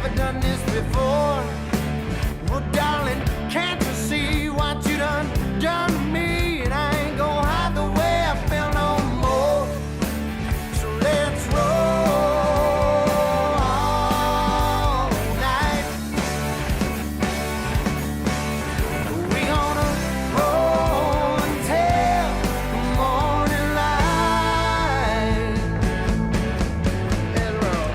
never done this before. Well, darling, can't you see what you done to me? And I ain't gonna hide the way I feel no more. So let's roll all night. We gonna roll until the morning light. Let's roll.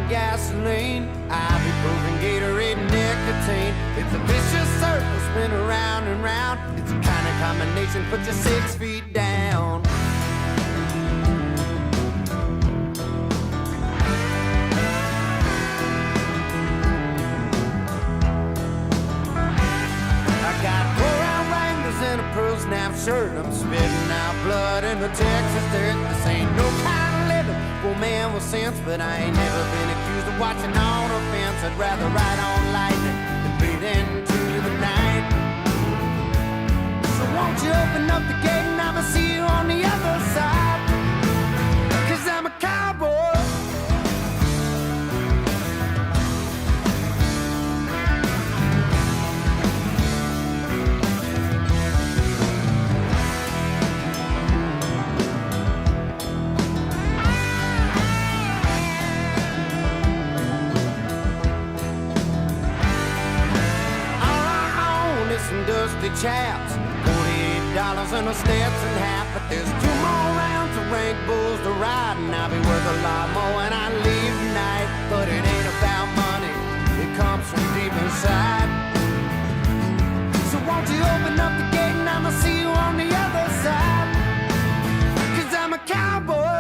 Gasoline, ibuprofen, Gatorade, and nicotine. It's a vicious circle, spin around and round. It's a kind of combination, put you 6 feet down. I got 4-round Wranglers and a pearl snap shirt. I'm spitting out blood in the Texas dirt. This ain't no kind of living for man with sense, but I ain't never been accused of watching on a fence. I'd rather ride on lightning than bleed into the night. So won't you open up the gate and I'ma see you on the other side? 'Cause I'm a cowboy. Some dusty chaps, $48 and a Stetson hat. But there's 2 more rounds of rank bulls to ride, and I'll be worth a lot more when I leave tonight. But it ain't about money, it comes from deep inside. So won't you open up the gate and I'ma see you on the other side? 'Cause I'm a cowboy.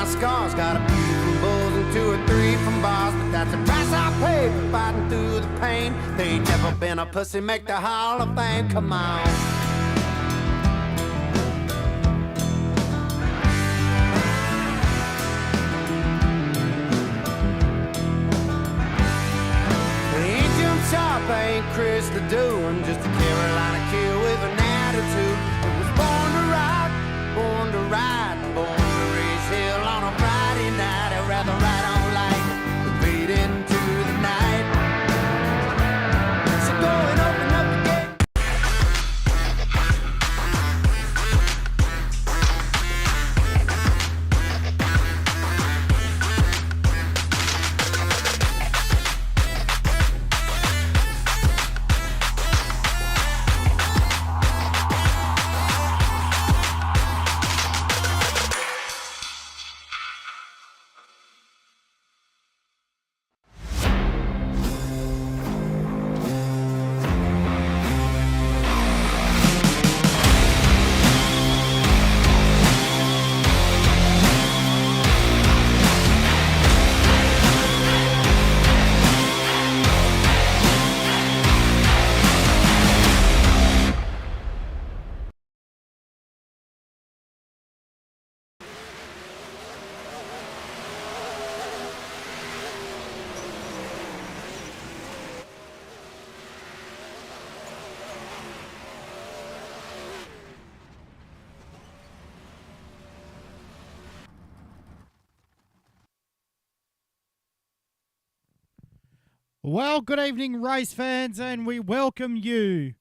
Scars, got a few from bulls and 2 or 3 from bars, but that's the price I pay for fighting through the pain. They ain't never been a pussy, make the Hall of Fame, come on. They ain't Jim Sharp, I ain't Chris Ledoux, I'm just a Carolina kid with an attitude. I was born to rock, born to ride, born to raise hell on a Friday night. I'd rather ride on lightning than bleed into the night. So go and open up the gate. Well, good evening, race fans, and we welcome you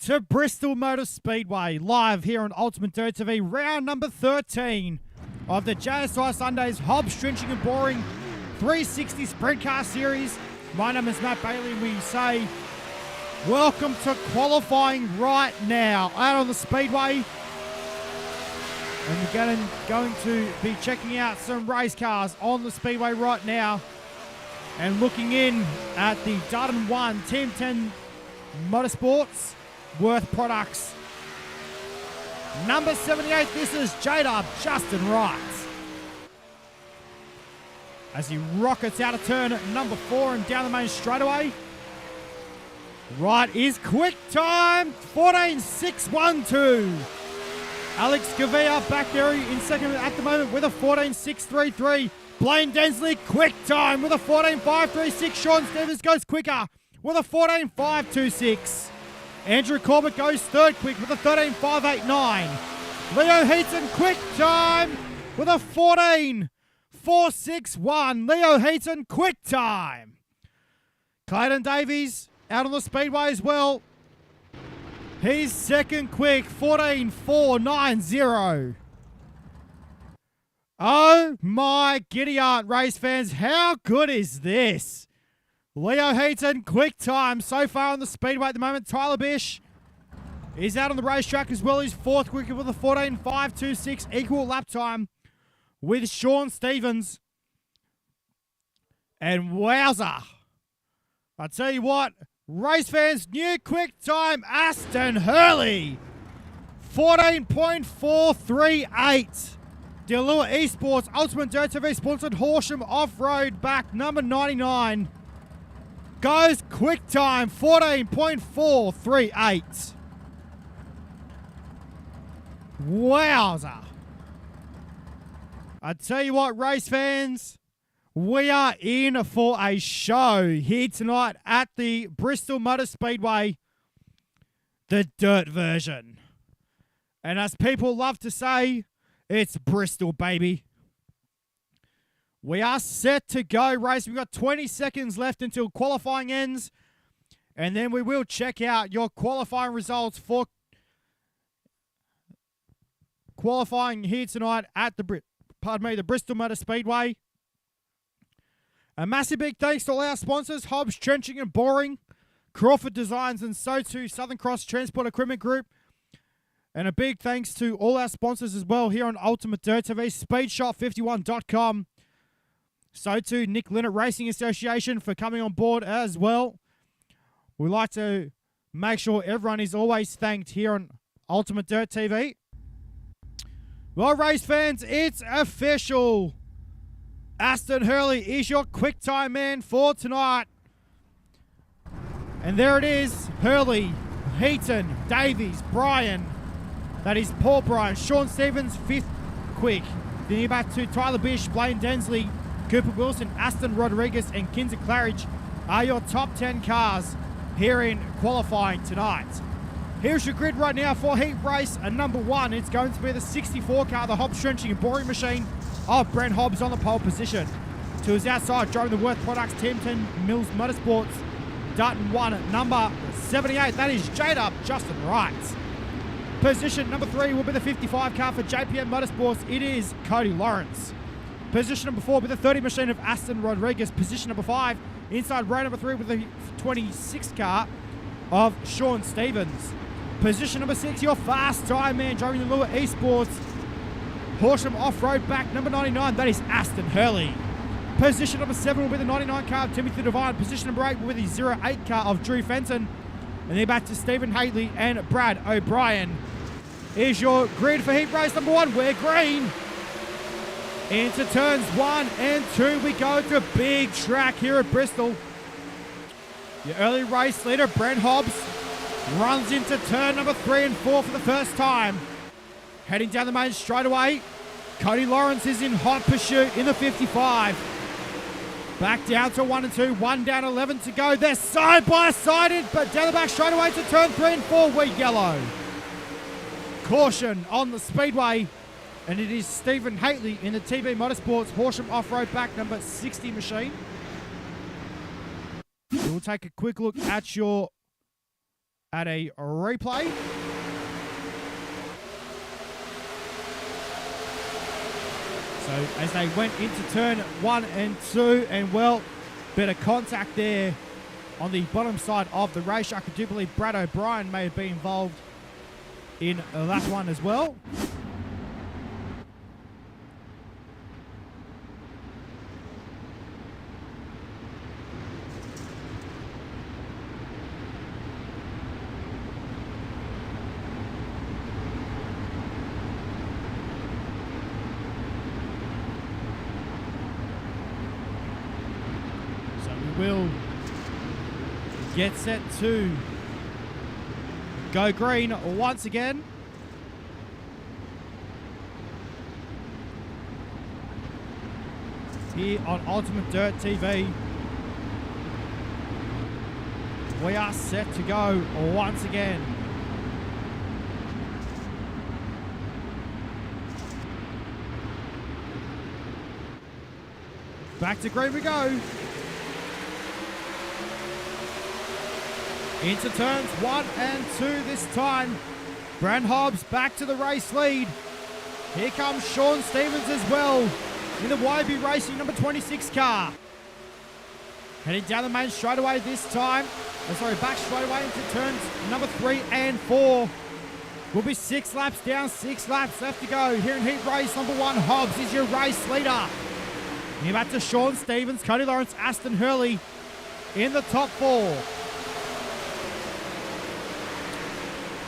to Bristol Motor Speedway, live here on UltimateDirtTV, round number 13 of the JSI Sundays Hobbs Drenching and Boring 360 Sprint Car Series. My name is Matt Bailey, and we say welcome to qualifying right now out on the Speedway. And we're going to be checking out some race cars on the Speedway right now. And looking in at the Darton 1 Team 10 Motorsports Worth Products. Number 78, this is J-Dub, Justin Wright. As he rockets out of turn number 4 and down the main straightaway. Wright is quick time, 14.612. Alex Gavia back there in second at the moment with a 14.633. Blaine Densley, quick time with a 14.536. Sean Stevens goes quicker with a 14.526. Andrew Corbett goes third quick with a 13.589. Leo Heaton, quick time with a 14.461. Leo Heaton, quick time. Clayton Davies out on the Speedway as well. He's second quick, 14.490. Oh my giddy aunt, race fans, how good is this? Leo Heaton, quick time so far on the Speedway at the moment. Tyler Bish is out on the racetrack as well. He's fourth quick with a 14.526, equal lap time with Sean Stevens. And wowza, I tell you what, race fans, new quick time, Aston Hurley, 14.438. Delua Esports Ultimate Dirt TV sponsored Horsham Off-Road back number 99. Goes quick time, 14.438. Wowza. I tell you what, race fans, we are in for a show here tonight at the Bristol Motor Speedway, the dirt version. And as people love to say, it's Bristol, baby. We are set to go race. We've got 20 seconds left until qualifying ends. And then we will check out your qualifying results for qualifying here tonight at the Bristol Motor Speedway. A massive big thanks to all our sponsors, Hobbs Drenching and Boring, Crawford Designs, and so too Southern Cross Transport Equipment Group. And a big thanks to all our sponsors as well here on Ultimate Dirt TV, Speedshot51.com. So too Nick Linnett Racing Association for coming on board as well. We like to make sure everyone is always thanked here on Ultimate Dirt TV. Well, race fans, it's official. Aston Hurley is your quick time man for tonight. And there it is, Hurley, Heaton, Davies, Bryan. That is Paul Bryan, Sean Stevens, fifth quick. Then you're back to Tyler Bish, Blaine Densley, Cooper Wilson, Aston Rodriguez, and Kinzer Claridge are your top 10 cars here in qualifying tonight. Here's your grid right now for heat race number 1. It's going to be the 64 car, the Hobbs Drenching and Boring machine of Brent Hobbs on the pole position. To his outside, driving the Worth Products Team 10 Mills Motorsports, Darton 1 at number 78. That is J-Dub, Justin Wright. Position number 3 will be the 55 car for JPM Motorsports. It is Cody Lawrence. Position number 4 will be the 30 machine of Aston Rodriguez. Position number 5, inside row number 3 with the 26 car of Sean Stevens. Position number 6, your fast time man driving the Lua Esports Horsham Off-Road back number 99. That is Aston Hurley. Position number 7 will be the 99 car of Timothy Devine. Position number 8 will be the 08 car of Drew Fenton. And then back to Stephen Haley and Brad O'Brien. Here's your grid for heat race number 1. We're green. Into turns 1 and 2 we go to a big track here at Bristol. Your early race leader, Brent Hobbs, runs into turn number 3 and 4 for the first time. Heading down the main straightaway, Cody Lawrence is in hot pursuit in the 55. Back down to 1 and 2, 1 down, 11 to go. They're side by side, but down the back straightaway to turn 3 and 4, we're yellow. Caution on the Speedway, and it is Stephen Haley in the TB Motorsports Horsham Off-Road back number 60 machine. take a quick look at a replay. So as they went into turn 1 and 2, and well, bit of contact there on the bottom side of the racetrack. I do believe Brad O'Brien may have been involved in that one as well. Will get set to go green once again. Here on UltimateDirtTV, we are set to go once again. Back to green we go. Into turns 1 and 2 this time. Brent Hobbs back to the race lead. Here comes Sean Stevens as well in the YB Racing number 26 car. Heading down the main straightaway this time. Back straightaway into turns number 3 and 4. We'll be 6 laps down, 6 laps left to go. Here in heat race number 1, Hobbs is your race leader. Near back to Sean Stevens, Cody Lawrence, Aston Hurley in the top 4.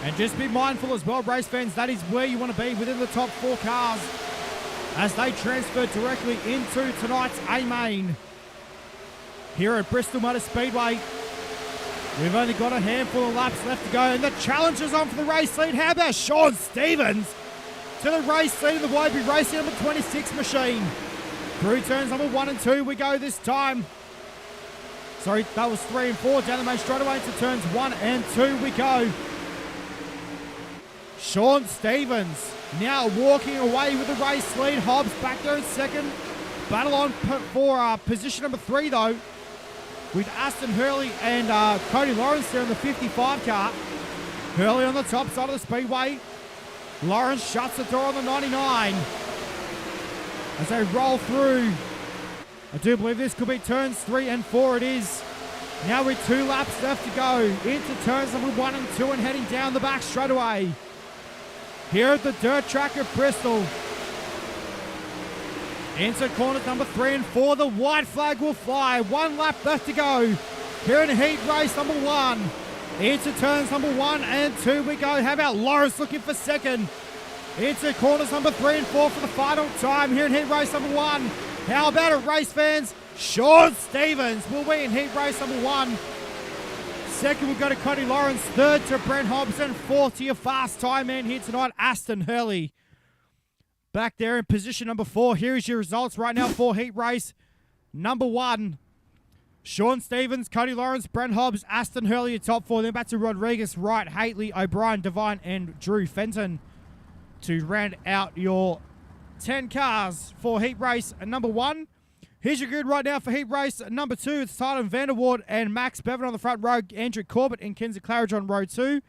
And just be mindful as well, race fans, that is where you want to be within the top 4 cars as they transfer directly into tonight's A-Main. Here at Bristol Motor Speedway, we've only got a handful of laps left to go, and the challenge is on for the race lead. How about Sean Stevens to the race lead in the YB Racing number 26 machine? Through turns number 1 and 2 we go this time. Sorry, that was 3 and 4. Down the main straightaway into turns 1 and 2 we go. Sean Stevens now walking away with the race lead. Hobbs back there in second. Battle on for position number 3 though, with Aston Hurley and Cody Lawrence there in the 55 car. Hurley on the top side of the speedway. Lawrence shuts the door on the 99 as they roll through. I do believe this could be turns 3 and 4. It is. Now with 2 laps left to go into turns number 1 and 2 and heading down the back straightaway. Here at the dirt track of Bristol. Into corners number 3 and 4. The white flag will fly. 1 lap left to go. Here in heat race number 1. Into turns number 1 and 2 we go. How about Lawrence looking for second? Into corners number 3 and 4 for the final time here in heat race number 1. How about it, race fans? Sean Stevens will be in heat race number 1. Second, we've got to Cody Lawrence. Third to Brent Hobbs. And fourth to your fast time man here tonight, Aston Hurley. Back there in position number 4. Here is your results right now for heat race number 1. Sean Stevens, Cody Lawrence, Brent Hobbs, Aston Hurley at top 4. Then back to Rodriguez, Wright, Haitley, O'Brien, Devine, and Drew Fenton to round out your 10 cars for heat race number 1. Here's your grid right now for heat race number 2. It's Tyler Vanderwood and Max Bevan on the front row. Andrew Corbett and Kenzie Claridge on row 2.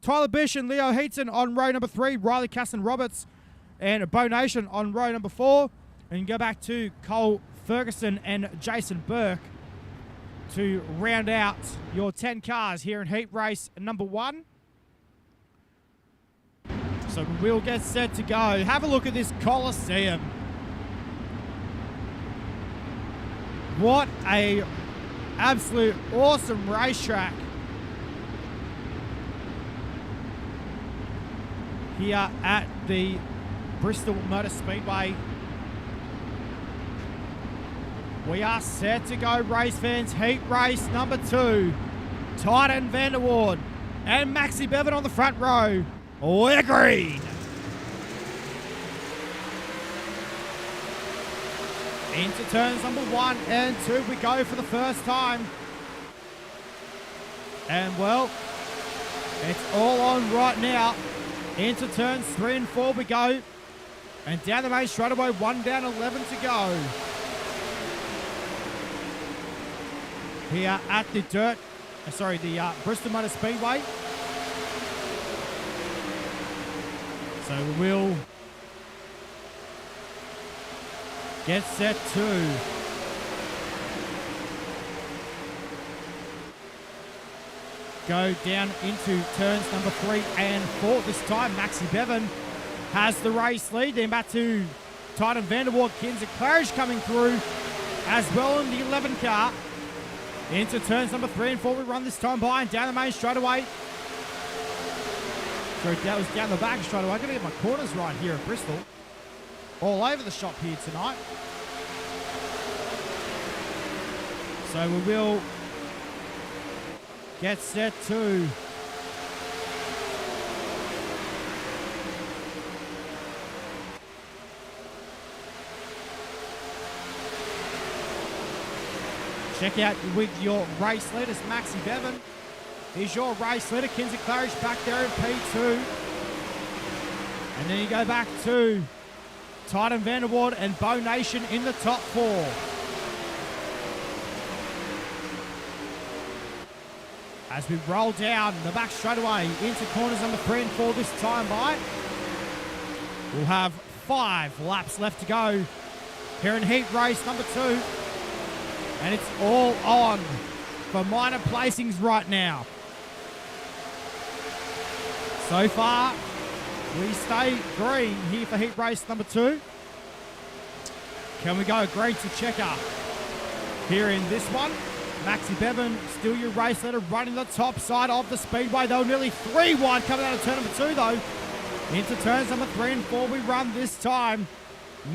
Tyler Bish and Leo Heaton on row number 3. Riley Casson Roberts and Bo Nation on row number 4. And go back to Cole Ferguson and Jason Burke to round out your 10 cars here in heat race number 1. So we'll get set to go. Have a look at this Coliseum. What a absolute awesome racetrack here at the Bristol Motor Speedway. We are set to go, race fans. Heat race number 2. Titan Vanderwood and Maxi Bevan on the front row. We're green. Into turns number 1 and 2 we go for the first time. And well, it's all on right now. Into turns 3 and 4 we go. And down the main straightaway, 1 down, 11 to go. here at the Bristol Motor Speedway. So we will get set to go down into turns number 3 and 4. This time, Maxi Bevan has the race lead. Then back to Titan Vanderwart, Kinzer Claridge coming through as well in the 11 car. Into turns number 3 and 4. We run this time by and down the main straightaway. So that was down the back straightaway. I'm going to get my corners right here at Bristol. All over the shop here tonight. So we will get set to check out with your race leaders. Maxi Bevan is your race leader. Kinzer Claridge back there in P2. And then you go back to Titan Vanderwart and Bo Nation in the top 4. As we roll down the back straightaway into corners number 3 and 4 this time by. We'll have 5 laps left to go here in heat race number 2. And it's all on for minor placings right now. So far, we stay green here for heat race number 2. Can we go green to checker here in this one? Maxi Bevan, still your race leader, running the top side of the speedway. They were nearly 3 wide coming out of turn number 2 though. Into turns number 3 and 4 we run this time.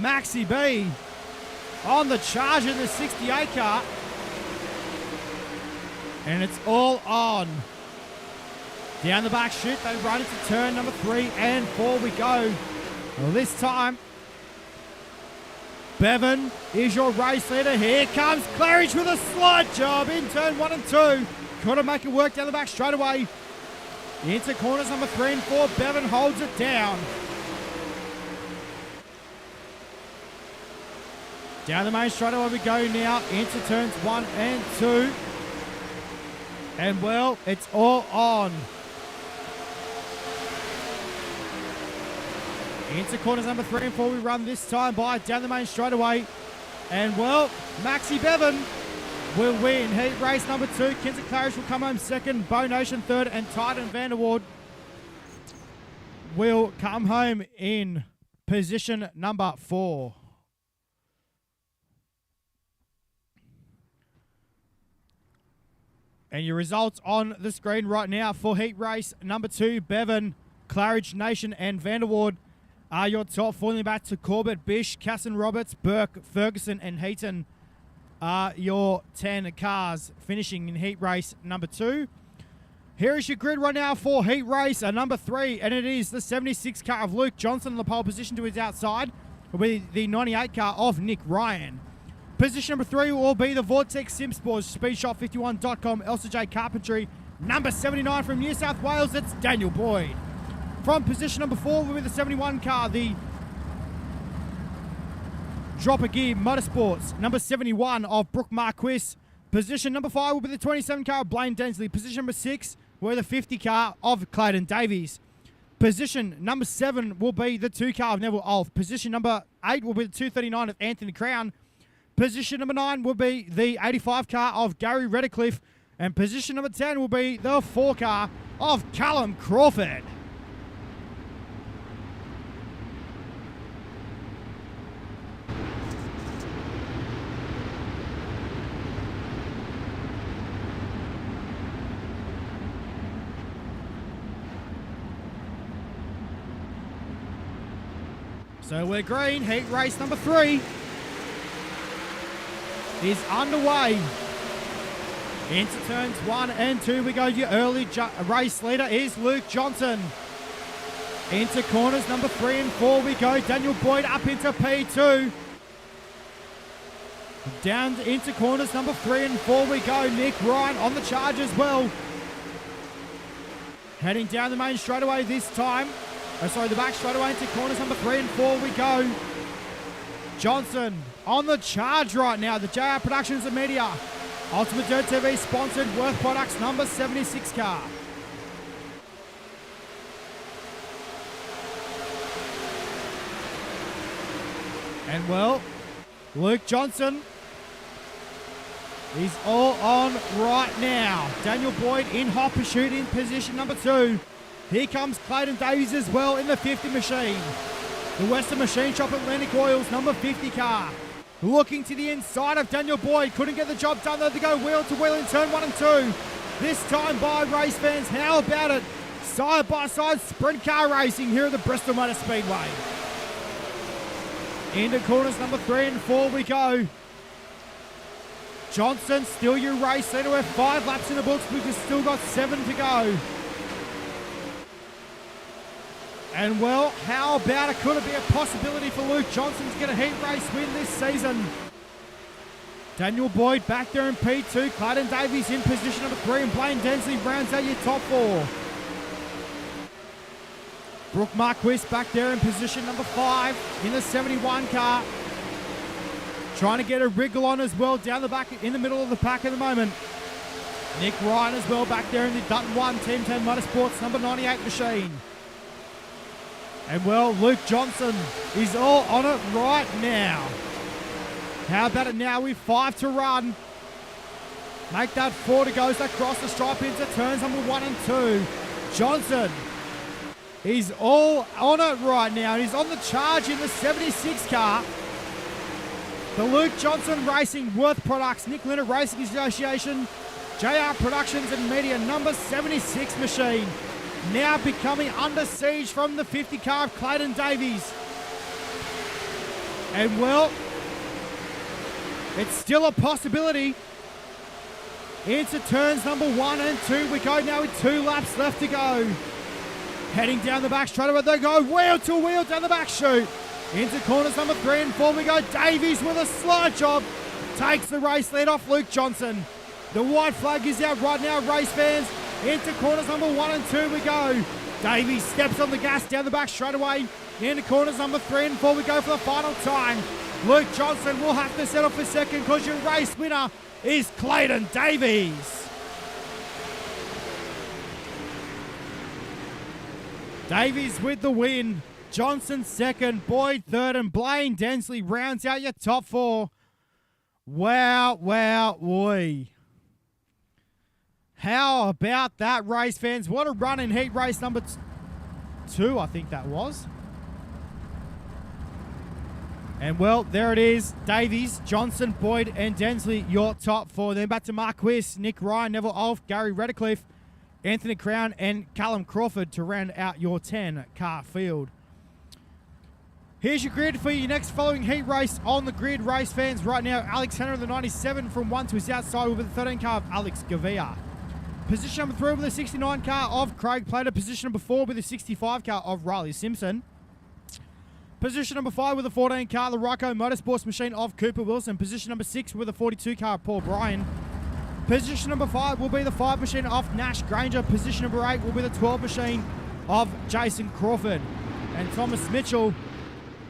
Maxi B on the charge in the 68 car. And it's all on. Down the back chute, they run into turn number 3 and 4 we go. Well, this time, Bevan is your race leader. Here comes Claridge with a slide job in turn 1 and 2. Couldn't make it work down the back straight away. Into corners number 3 and 4. Bevan holds it down. Down the main straightaway we go now. Into turns 1 and 2. And well, it's all on. Into corners number 3 and 4 we run this time by down the main straightaway. And well, Maxi Bevan will win heat race number 2. Kinzer Claridge will come home second. Bo Nation third. And Titan Vanderwart will come home in position number 4. And your results on the screen right now for heat race number 2, Bevan, Claridge, Nation and Vanderwart are your top 4. Back to Corbett, Bish, Casson Roberts, Burke, Ferguson and Heaton are your 10 cars finishing in heat race number 2. Here is your grid right now for heat race number 3, and it is the 76 car of Luke Johnson on the pole position to his outside. Will be the 98 car of Nick Ryan. Position number 3 will be the Vortex Simsports, Speedshop51.com, Elsa J Carpentry. Number 79 from New South Wales, it's Daniel Boyd. From position number 4 will be the 71 car, the Dropper Gear Motorsports. Number 71 of Brooke Marquis. Position number 5 will be the 27 car of Blaine Densley. Position number 6 will be the 50 car of Clayton Davies. Position number 7 will be the 2 car of Neville Ulf. Position number 8 will be the 239 of Anthony Crown. Position number 9 will be the 85 car of Gary Redcliffe. And position number 10 will be the 4 car of Callum Crawford. So we're green. Heat race number 3 is underway. Into turns 1 and 2 we go. Your early race leader is Luke Johnson. Into corners number 3 and 4 we go. Daniel Boyd up into P2. Down into corners number 3 and 4 we go. Nick Ryan on the charge as well. Heading down the main straightaway this time. The back straightaway into corners number 3 and 4 we go. Johnson on the charge right now. The JR Productions and Media UltimateDirtTV sponsored Worth Products number 76 car. And well, Luke Johnson is all on right now. Daniel Boyd in hot pursuit in position number 2. Here comes Clayton Davies as well in the 50 machine. The Western Machine Shop Atlantic Oils number 50 car. Looking to the inside of Daniel Boyd. Couldn't get the job done though to go wheel to wheel in turn 1 and 2. This time by race fans. How about it? Side by side sprint car racing here at the Bristol Motor Speedway. Into corners number 3 and 4 we go. Johnson, still your race leader with 5 laps in the books. We've still got 7 to go. And well, how about it? Could it be a possibility for Luke Johnson to get a heat race win this season? Daniel Boyd back there in P2. Clayton Davies in position number 3. And Blaine Densley rounds out your top 4. Brooke Marquis back there in position number 5 in the 71 car. Trying to get a wriggle on as well down the back in the middle of the pack at the moment. Nick Ryan as well back there in the Dutton 1 Team 10 Motorsports number 98 machine. And well, Luke Johnson is all on it right now. How about it now with 5 to run? Make that 4 to go. So across the stripe into turns number 1 and 2. Johnson, he's all on it right now. He's on the charge in the 76 car. The Luke Johnson Racing Worth Products, Nick Leonard Racing Association, JR Productions and Media number 76 machine. Now becoming under siege from the 50 car of Clayton Davies. And well, it's still a possibility. Into turns number 1 and 2 we go now with 2 laps left to go. Heading down the back straight away they go, wheel to wheel down the back chute. Into corners number 3 and 4 we go. Davies with a slide job takes the race lead off Luke Johnson. The white flag is out right now, race fans. Into corners number 1 and 2 we go. Davies steps on the gas down the back straight away. Into corners number 3 and 4 we go for the final time. Luke Johnson will have to settle for second because your race winner is Clayton Davies. Davies with the win. Johnson second, Boyd third, and Blaine Densley rounds out your top 4. Wow, wow, woi. How about that, race fans? What a run in heat race number 2, I think that was. And well, there it is. Davies, Johnson, Boyd, and Densley, your top 4. Then back to Marquis, Nick Ryan, Neville Ulf, Gary Redcliffe, Anthony Crown, and Callum Crawford to round out your 10-car field. Here's your grid for your next following heat race on the grid, race fans. Right now, Alex Henry, the 97 from 1 to his outside with the 13 car of Alex Gavia. Position number 3 with the 69 car of Craig Plater. Position number 4 with the 65 car of Riley Simpson. Position number 5 with the 14 car, the Ryco Motorsports machine of Cooper Wilson. Position number 6 with the 42 car of Paul Bryan. Position number 5 will be the 5 machine of Nash Granger. Position number 8 will be the 12 machine of Jason Crawford. And Thomas Mitchell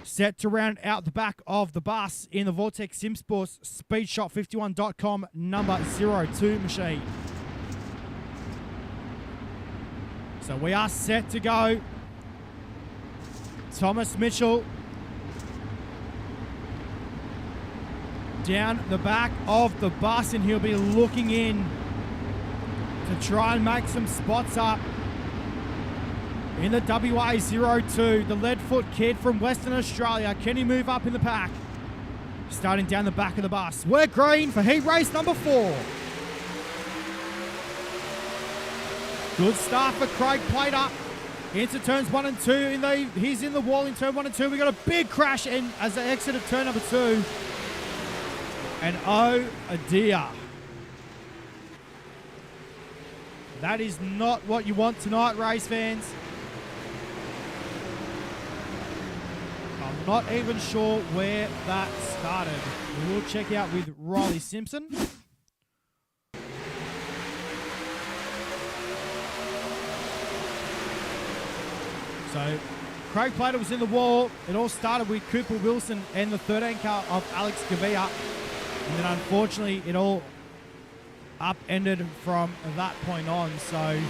set to round out the back of the bus in the Vortex SimSports SpeedShop51.com number 02 machine. So we are set to go. Thomas Mitchell down the back of the bus, and he'll be looking in to try and make some spots up in the WA02. The Leadfoot kid from Western Australia. Can he move up in the pack? Starting down the back of the bus. We're green for heat race number 4. Good start for Craig Plater. Into turns 1 and 2. He's in the wall in turn 1 and 2. We got a big crash in as they exit turn number 2. And oh dear. That is not what you want tonight, race fans. I'm not even sure where that started. We will check out with Riley Simpson. So, Craig Plater was in the wall. It all started with Cooper Wilson and the 13 car of Alex Gavia. And then unfortunately, it all upended from that point on. So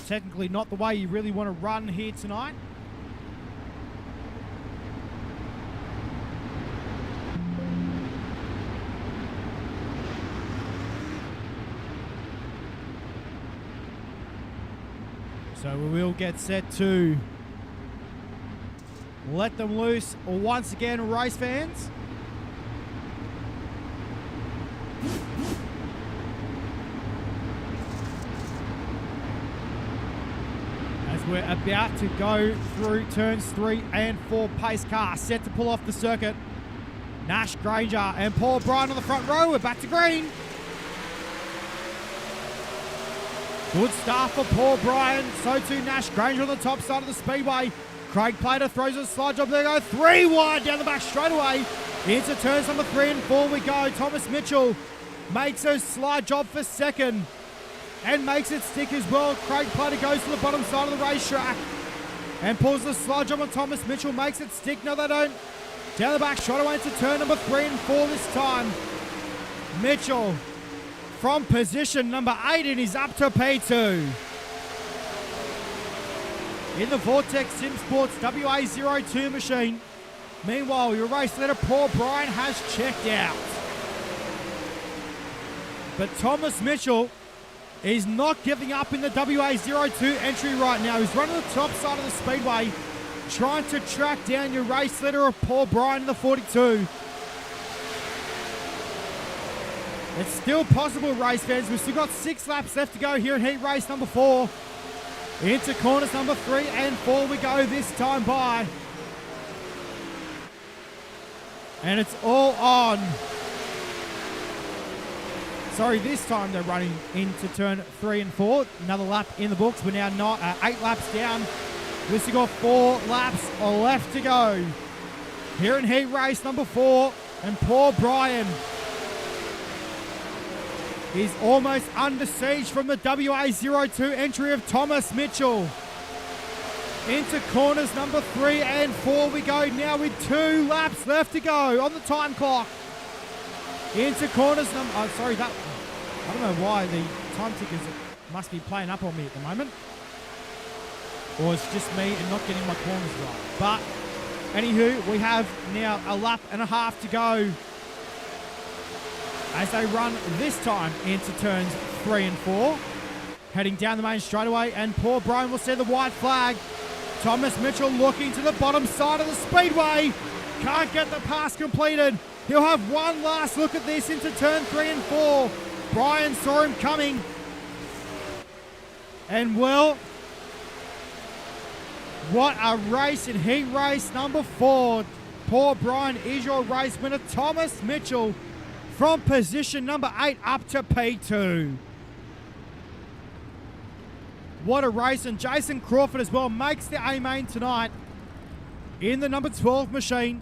technically not the way you really want to run here tonight. So we will get set to let them loose once again, race fans. As we're about to go through turns 3 and 4, pace car set to pull off the circuit. Nash, Granger and Paul Bryan on the front row. We're back to green. Good start for Paul Bryan. So too Nash, Granger on the top side of the speedway. Craig Plater throws a slide job. There go 3 wide down the back straightaway. Into turns number 3 and 4 we go. Thomas Mitchell makes a slide job for second and makes it stick as well. Craig Plater goes to the bottom side of the racetrack and pulls the slide job on Thomas Mitchell. Makes it stick. No, they don't. Down the back straightaway into turn number 3 and 4 this time. Mitchell from position number 8 and he's up to P2. In the Vortex Sim Sports WA02 machine. Meanwhile, your race leader Paul Bryan has checked out. But Thomas Mitchell is not giving up in the WA02 entry right now. He's running the top side of the speedway, trying to track down your race leader of Paul Bryan in the 42. It's still possible, race fans. We've still got 6 laps left to go here in heat race number 4. Into corners number 3 and 4 we go this time by. And it's all on. Sorry, this time they're running into turn 3 and 4. Another lap in the books. We're now 8 laps down. We've still got 4 laps left to go. Here in heat race number 4. And Paul Bryan is almost under siege from the WA02 entry of Thomas Mitchell. Into corners number 3 and 4 we go now with 2 laps left to go on the time clock. Into corners number... Oh, sorry, that... I don't know why the time tickers must be playing up on me at the moment. Or it's just me and not getting my corners right. But, anywho, we have now a lap and a half to go as they run this time into turns 3 and 4. Heading down the main straightaway, and Paul Bryan will see the white flag. Thomas Mitchell looking to the bottom side of the speedway. Can't get the pass completed. He'll have one last look at this into turn 3 and 4. Bryan saw him coming. And well, what a race in heat race number 4. Paul Bryan is your race winner. Thomas Mitchell from position number 8 up to P2. What a race, and Jason Crawford as well makes the A-main tonight in the number 12 machine.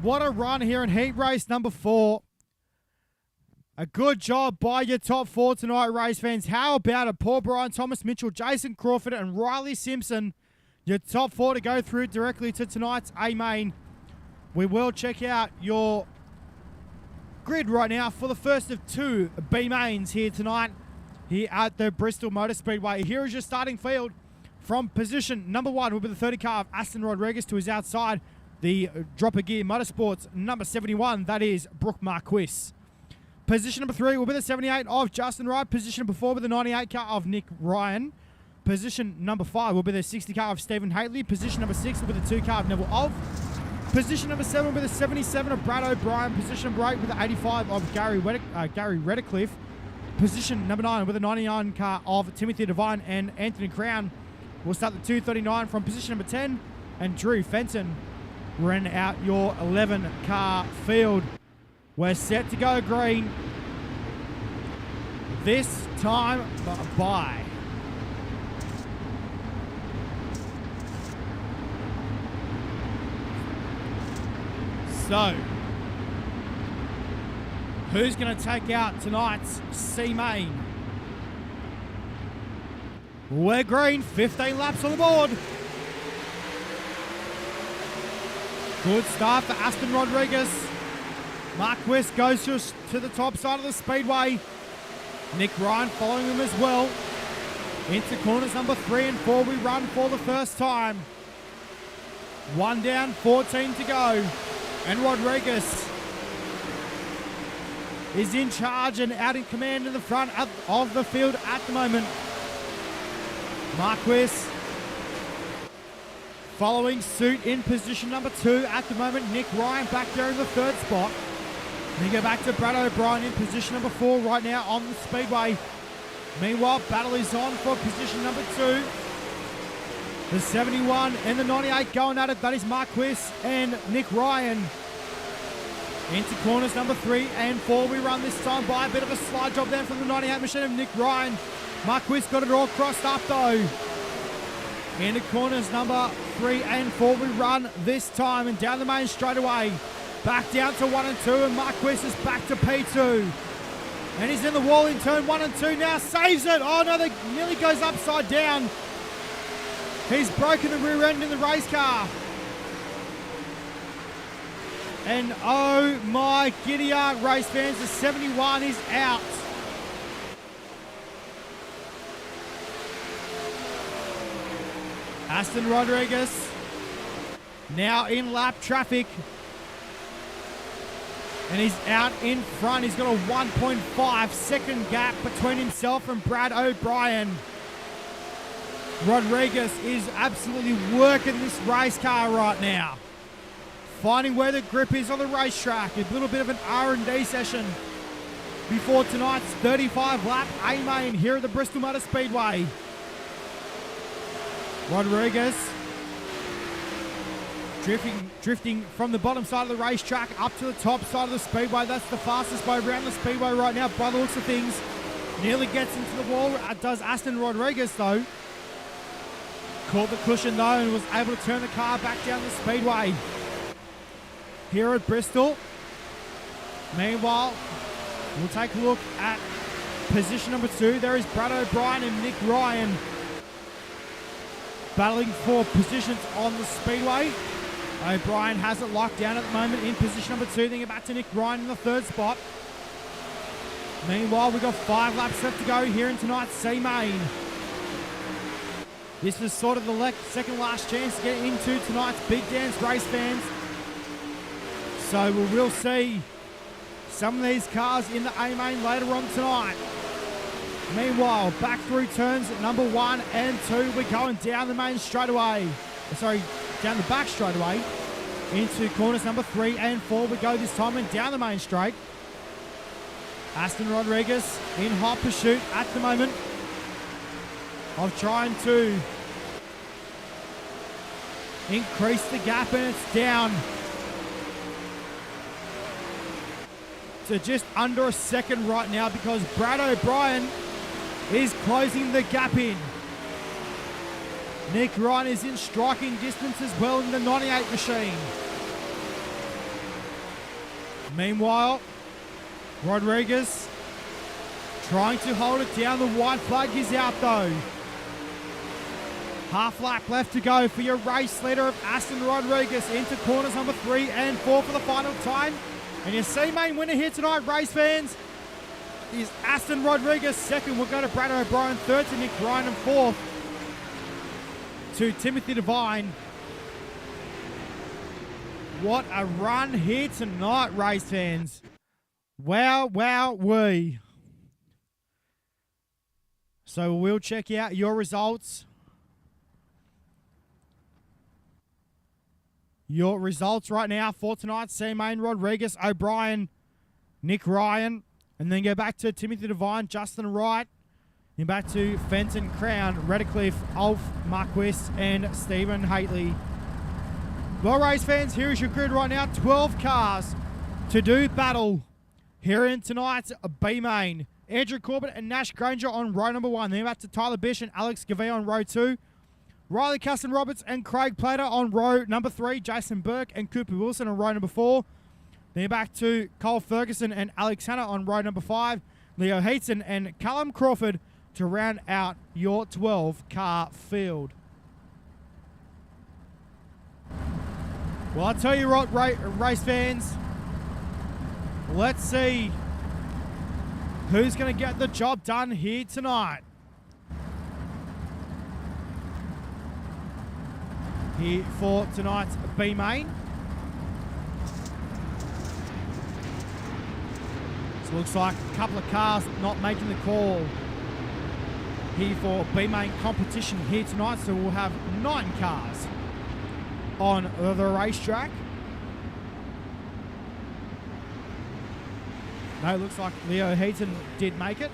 What a run here in heat race number 4. A good job by your top 4 tonight, race fans. How about it? Paul Bryan, Thomas Mitchell, Jason Crawford and Riley Simpson. Your top 4 to go through directly to tonight's A-main. We will check out your grid right now for the first of 2 B-mains here tonight, here at the Bristol Motor Speedway. Here is your starting field. From position number 1 will be the 30 car of Aston Rodriguez to his outside, the Dropper Gear Motorsports number 71, that is Brooke Marquis. Position number 3 will be the 78 of Justin Wright. Position number 4 will be the 98 car of Nick Ryan. Position number 5 will be the 60 car of Stephen Haley. Position number 6 will be the 2 car of Neville Ov. Position number 7 will be the 77 of Brad O'Brien. Position number 8 will be the 85 of Gary Redcliffe. Position number 9 with the 99 car of Timothy Devine and Anthony Crown. We'll start the 239 from position number 10, and Drew Fenton ran out your 11 car field. We're set to go green. This time by. So, who's going to take out tonight's C-main? We're green, 15 laps on the board. Good start for Aston Rodriguez. Marquis goes to the top side of the speedway. Nick Ryan following him as well. Into corners number 3 and 4 we run for the first time. 1 down, 14 to go. And Rodriguez is in charge and out in command in the front of the field at the moment. Marquis following suit in position number 2 at the moment. Nick Ryan back there in the 3rd spot. Then go back to Brad O'Brien in position number 4 right now on the speedway. Meanwhile, battle is on for position number 2. The 71 and the 98 going at it. That is Marquis and Nick Ryan. Into corners number 3 and 4 we run this time by. A bit of a slide job there from the 98 machine of Nick Ryan. Marquis got it all crossed up though. Into corners number 3 and 4 we run this time, and down the main straight away. Back down to 1 and 2, and Marquis is back to P2. And he's in the wall in turn 1 and 2 now. Saves it. Oh no, that nearly goes upside down. He's broken the rear end in the race car. And oh my giddy aunt, race fans, the 71 is out. Aston Rodriguez now in lap traffic. And he's out in front. He's got a 1.5 second gap between himself and Brad O'Brien. Rodriguez is absolutely working this race car right now. Finding where the grip is on the racetrack. A little bit of an R&D session before tonight's 35 lap A main here at the Bristol Motor Speedway. Rodriguez drifting from the bottom side of the racetrack up to the top side of the speedway. That's the fastest way around the speedway right now by the looks of things. Nearly gets into the wall. Does Aston Rodriguez though. Caught the cushion though and was able to turn the car back down the speedway here at Bristol. Meanwhile, we'll take a look at position number 2. There is Brad O'Brien and Nick Ryan battling for positions on the speedway. O'Brien has it locked down at the moment in position number 2. Then get back to Nick Ryan in the 3rd spot. Meanwhile, we've got 5 laps left to go here in tonight's C main. This is sort of the second last chance to get into tonight's Big Dance race, fans. So we will see some of these cars in the A main later on tonight. Meanwhile, back through turns at number 1 and 2. We're going down the main straightaway. Sorry, down the back straightaway. Into corners number 3 and 4 we go this time, and down the main straight. Aston Rodriguez in hot pursuit at the moment of trying to increase the gap, and it's down to just under a second right now because Brad O'Brien is closing the gap in. Nick Ryan is in striking distance as well in the 98 machine. Meanwhile, Rodriguez trying to hold it down. The white flag is out though. Half lap left to go for your race leader of Aston Rodriguez into corners number 3 and 4 for the final time. And your C-main winner here tonight, race fans, is Aston Rodriguez. 2nd will go to Brad O'Brien. 3rd to Nick Ryan, and 4th to Timothy Devine. What a run here tonight, race fans. Wow, wow, wee. So we'll check out your results. Your results right now for tonight's C-main: Rodriguez, O'Brien, Nick Ryan, and then go back to Timothy Devine, Justin Wright, then back to Fenton, Crown, Redcliffe, Ulf, Marquis, and Stephen Haitley. Well, race fans, here is your grid right now. 12 cars to do battle here in tonight's B-main. Andrew Corbett and Nash Granger on row number 1. Then back to Tyler Bish and Alex Gavea on row 2. Riley Custon Roberts and Craig Plater on row number 3. Jason Burke and Cooper Wilson on row number 4. Then back to Cole Ferguson and Alex Hanna on row number 5. Leo Heaton and Callum Crawford to round out your 12-car field. Well, I'll tell you what, race fans, Let's see who's going to get the job done here tonight. Here for tonight's B main. So looks like a couple of cars not making the call here for B main competition here tonight. So we'll have 9 cars on the racetrack. No, it looks like Leo Heaton did make it.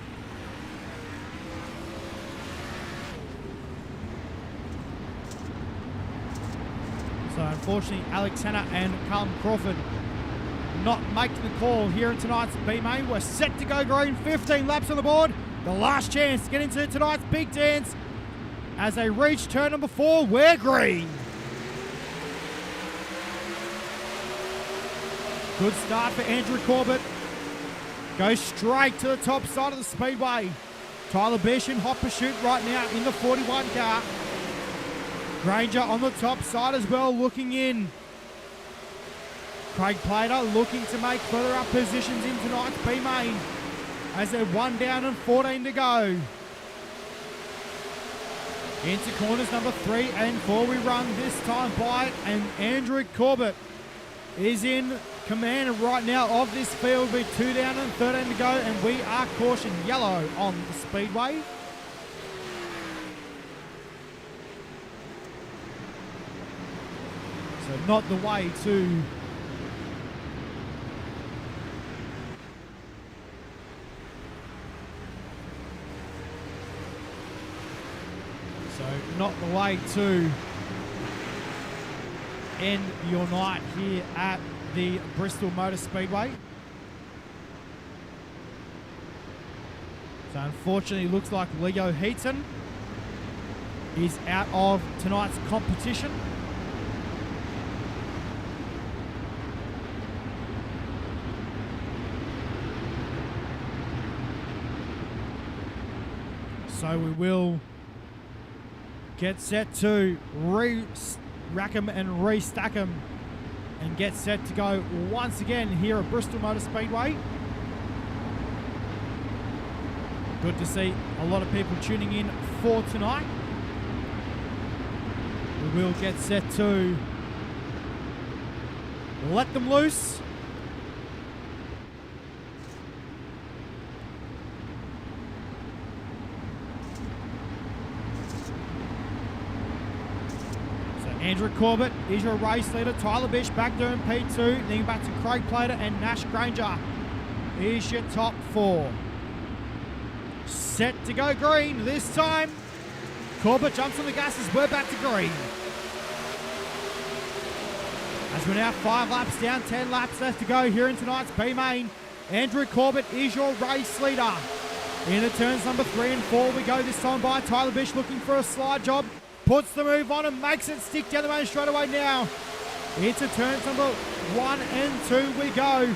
So unfortunately, Alex Hanna and Callum Crawford not making the call here in tonight's B main. We're set to go green, 15 laps on the board. The last chance to get into tonight's big dance. As they reach turn number 4, we're green. Good start for Andrew Corbett. Goes straight to the top side of the speedway. Tyler Bish in hot pursuit right now in the 41 car. Granger on the top side as well, looking in. Craig Plater looking to make further up positions in tonight's B main as they're 1 down and 14 to go. Into corners number 3 and 4 we run this time by, and Andrew Corbett is in command right now of this field with 2 down and 13 to go, and we are caution yellow on the speedway. So not the way to end your night here at the Bristol Motor Speedway. So unfortunately, looks like Leo Heaton is out of tonight's competition. So we will get set to rack them and restack them and get set to go once again here at Bristol Motor Speedway. Good to see a lot of people tuning in for tonight. We will get set to let them loose. Andrew Corbett is your race leader. Tyler Bish back there in P2. Then back to Craig Plater and Nash Granger is your top 4. Set to go green this time. Corbett jumps on the gas as we're back to green. As we're now 5 laps down, 10 laps left to go here in tonight's B main. Andrew Corbett is your race leader. Into turns number 3 and 4 we go this time by. Tyler Bish looking for a slide job. Puts the move on and makes it stick down the main straight away now. Into turns number 1 and 2 we go.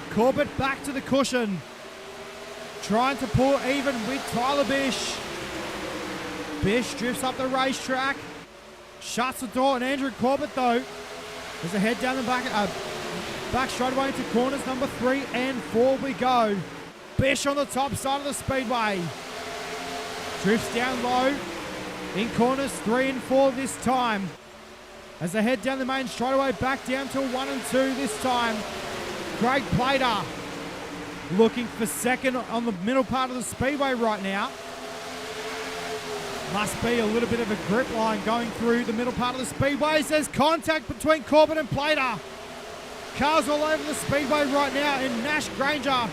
Corbett back to the cushion. Trying to pull even with Tyler Bish. Bish drifts up the racetrack. Shuts the door, and Andrew Corbett though as a head down the back straight away into corners number 3 and 4 we go. Bish on the top side of the speedway. Drifts down low. In corners 3 and 4 this time. As they head down the main straightaway, back down to 1 and 2 this time. Craig Plater looking for second on the middle part of the speedway right now. Must be a little bit of a grip line going through the middle part of the speedway. There's contact between Corbett and Plater. Cars all over the speedway right now, and Nash Granger,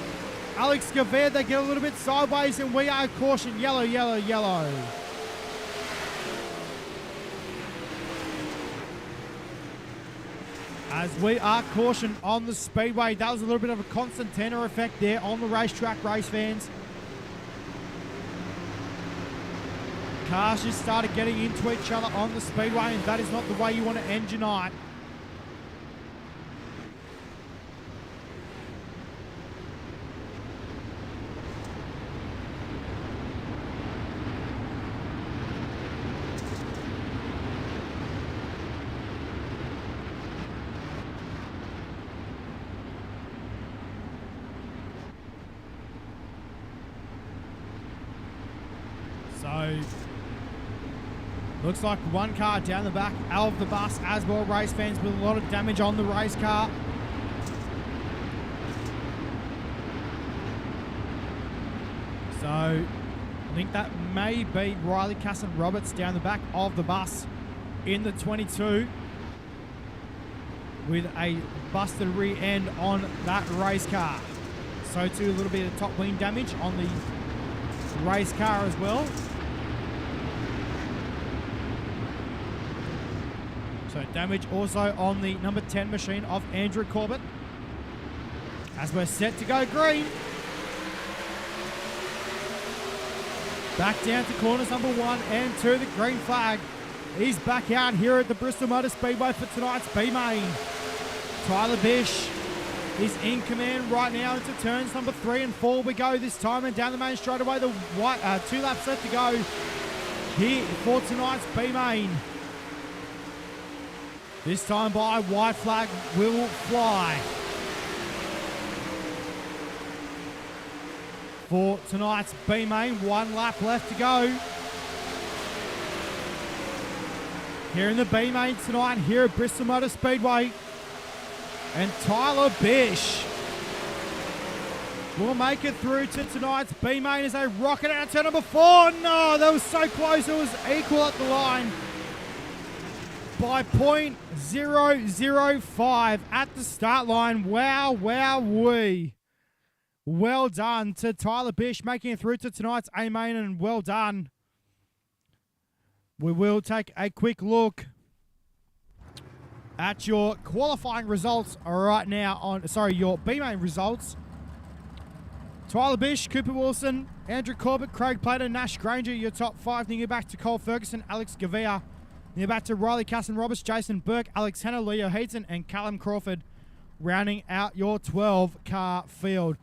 Alex Gavere, they get a little bit sideways, and we are caution yellow, yellow, yellow. As we are caution on the speedway. That was a little bit of a constant tenor effect there on the racetrack, race fans. Cars just started getting into each other on the speedway, and that is not the way you want to end your night. Looks like one car down the back of the bus as well, race fans, with a lot of damage on the race car. So, I think that may be Riley Casson-Roberts down the back of the bus in the 22 with a busted rear end on that race car. So too, a little bit of top wing damage on the race car as well. So damage also on the number 10 machine of Andrew Corbett. As we're set to go green. Back down to corners number 1 and 2. The green flag is back out here at the Bristol Motor Speedway for tonight's B-Main. Tyler Bish is in command right now into turns number 3 and 4 we go this time, and down the main straightaway, the 2 laps left to go here for tonight's B-Main. This time by, white flag will fly for tonight's B-Main. 1 lap left to go here in the B-Main tonight here at Bristol Motor Speedway. And Tyler Bish will make it through to tonight's B-Main as they rocket out to number 4. No, that was so close. It was equal at the line by .005 at the start line. Wow, wowee. Well done to Tyler Bish making it through to tonight's A-Main, and well done. We will take a quick look at your qualifying results right now on, your B-Main results. Tyler Bish, Cooper Wilson, Andrew Corbett, Craig Plater, Nash Granger, your top 5. Then you're back to Cole Ferguson, Alex Gavia. Then you're back to Riley Casson-Roberts, Jason Burke, Alex Hanna, Leo Heaton, and Callum Crawford, rounding out your 12-car field.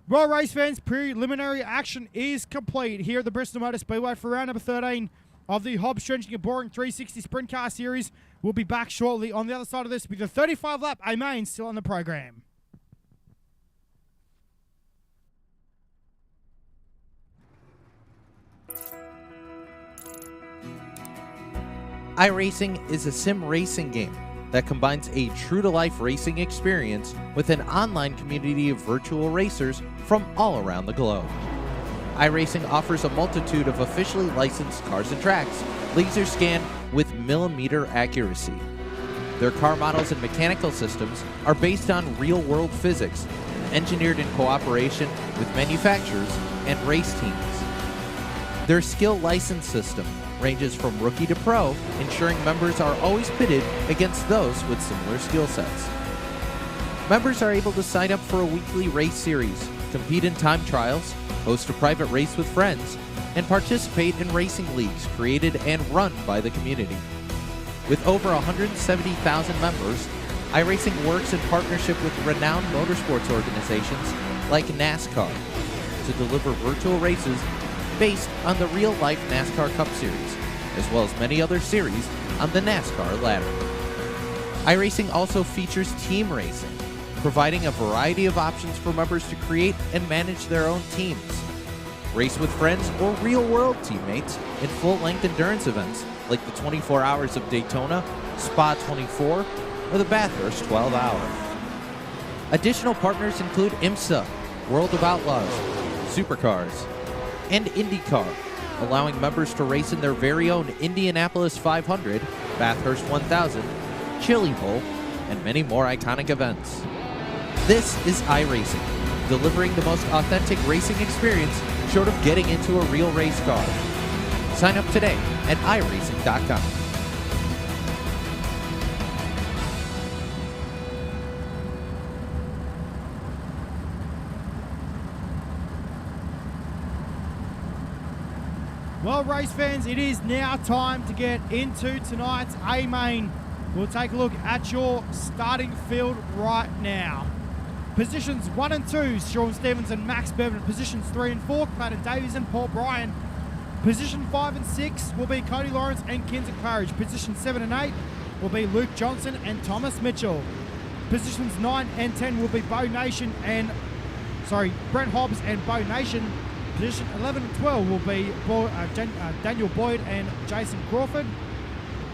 Well, race fans, preliminary action is complete here at the Bristol Motor Speedway for round number 13 of the Hobbs Trenching and Boring 360 Sprint Car Series. We'll be back shortly on the other side of this with the 35-lap A-Main still on the program. iRacing is a sim racing game that combines a true-to-life racing experience with an online community of virtual racers from all around the globe. iRacing offers a multitude of officially licensed cars and tracks, laser scanned with millimeter accuracy. Their car models and mechanical systems are based on real-world physics, engineered in cooperation with manufacturers and race teams. Their skill license system ranges from rookie to pro, ensuring members are always pitted against those with similar skill sets. Members are able to sign up for a weekly race series, compete in time trials, host a private race with friends, and participate in racing leagues created and run by the community. With over 170,000 members, iRacing works in partnership with renowned motorsports organizations like NASCAR to deliver virtual races based on the real-life NASCAR Cup Series, as well as many other series on the NASCAR ladder. iRacing also features team racing, providing a variety of options for members to create and manage their own teams. Race with friends or real-world teammates in full-length endurance events like the 24 Hours of Daytona, Spa 24, or the Bathurst 12 Hour. Additional partners include IMSA, World of Outlaws, Supercars, and IndyCar, allowing members to race in their very own Indianapolis 500, Bathurst 1000, Chili Bowl, and many more iconic events. This is iRacing, delivering the most authentic racing experience short of getting into a real race car. Sign up today at iRacing.com. Well, race fans, it is now time to get into tonight's A-Main. We'll take a look at your starting field right now. Positions 1 and 2, Sean Stevens and Max Bevan. Positions 3 and 4, Clayton Davies and Paul Bryan. Position 5 and 6 will be Cody Lawrence and Kinzer Claridge. Position 7 and 8 will be Luke Johnson and Thomas Mitchell. Positions 9 and 10 will be Brent Hobbs and Bo Nation. Position 11 and 12 will be Daniel Boyd and Jason Crawford.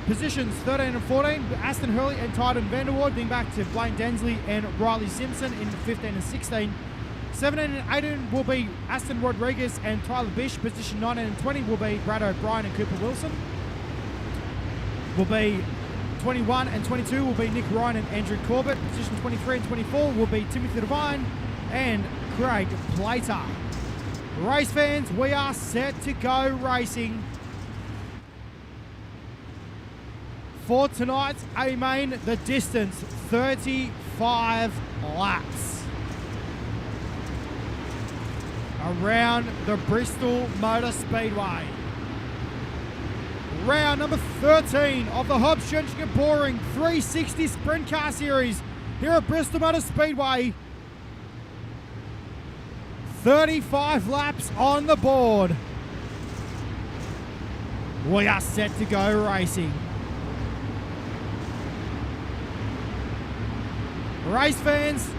positions 13 and 14, Aston Hurley and Tyden Vanderwood, being back to Blaine Densley and Riley Simpson in 15 and 16. 17 and 18 will be Aston Rodriguez and Tyler Bish. Position 19 and 20 will be Brad O'Brien and Cooper Wilson. Will be 21 and 22 will be Nick Ryan and Andrew Corbett. Position 23 and 24 will be Timothy Devine and Craig Plater. Race fans, we are set to go racing for tonight's A-Main. The distance, 35 laps. Around the Bristol Motor Speedway. Round number 13 of the Hobbs Johnson Boring 360 Sprint Car Series here at Bristol Motor Speedway. 35 laps on the board. We are set to go racing. Race fans,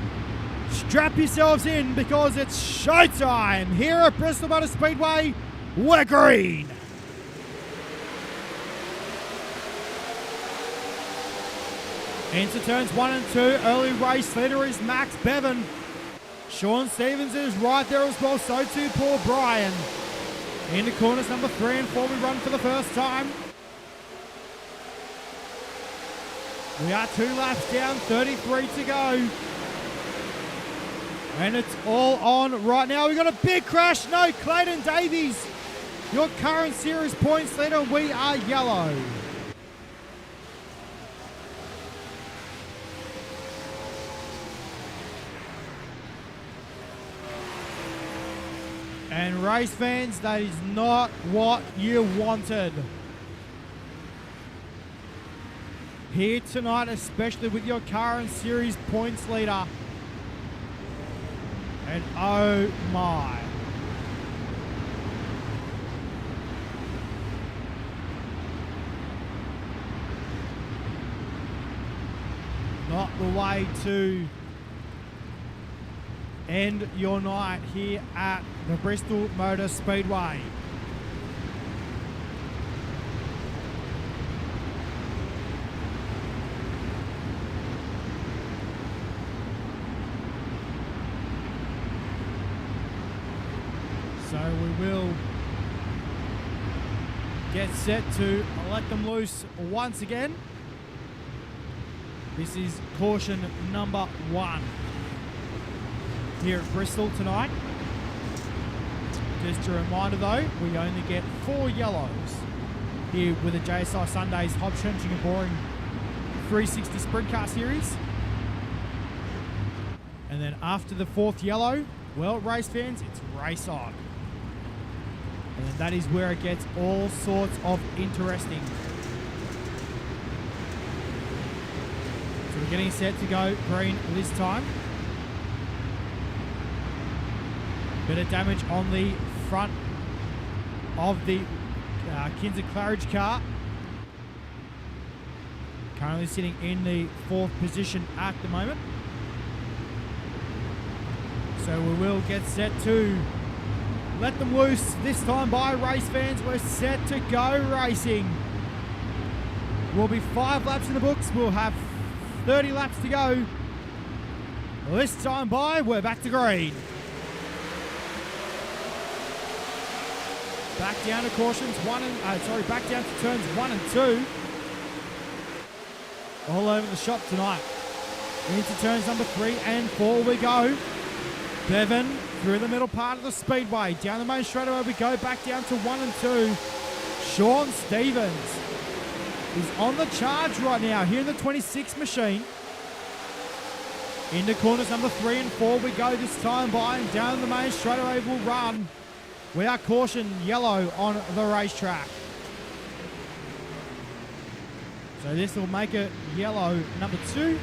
strap yourselves in because it's showtime here at Bristol Motor Speedway. We're green. Into turns 1 and 2. Early race leader is Max Bevan. Sean Stevens is right there as well. So too Paul Bryan. Into corners number 3 and 4 we run for the first time. We are 2 laps down, 33 to go. And it's all on right now. We got a big crash. No, Clayton Davies, your current series points leader. We are yellow. And race fans, that is not what you wanted here tonight, especially with your current series points leader. And oh my. Not the way to end your night here at the Bristol Motor Speedway. So we will get set to let them loose once again. This is caution number 1 here at Bristol tonight. Just a reminder though, we only get 4 yellows here with the JSI Sundays Hobbs Trenching and Boring 360 Sprint Car Series. And then after the 4th yellow, well, race fans, it's race on. And then that is where it gets all sorts of interesting. So we're getting set to go green this time. Bit of damage on the front of the Kinzer Claridge car. Currently sitting in the 4th position at the moment. So we will get set to let them loose this time by race fans. We're set to go racing. We'll be 5 laps in the books. We'll have 30 laps to go. This time by, we're back to green. Back down to cautions, back down to turns 1 and 2. All over the shop tonight. Into turns number 3 and 4 we go. Bevan through the middle part of the speedway. Down the main straightaway we go, back down to 1 and 2. Sean Stevens is on the charge right now here in the 26 machine. Into corners number 3 and 4 we go this time by, and down the main straightaway we'll run. We are caution yellow on the racetrack. So this will make it yellow number 2.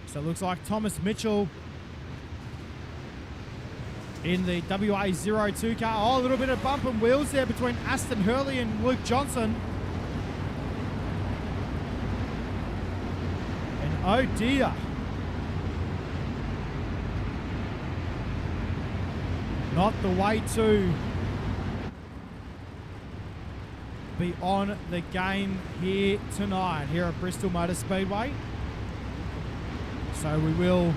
So it looks like Thomas Mitchell in the WA02 car. Oh, a little bit of bump and wheels there between Aston Hurley and Luke Johnson. And oh dear. Not the way to be on the game here tonight, here at Bristol Motor Speedway. So we will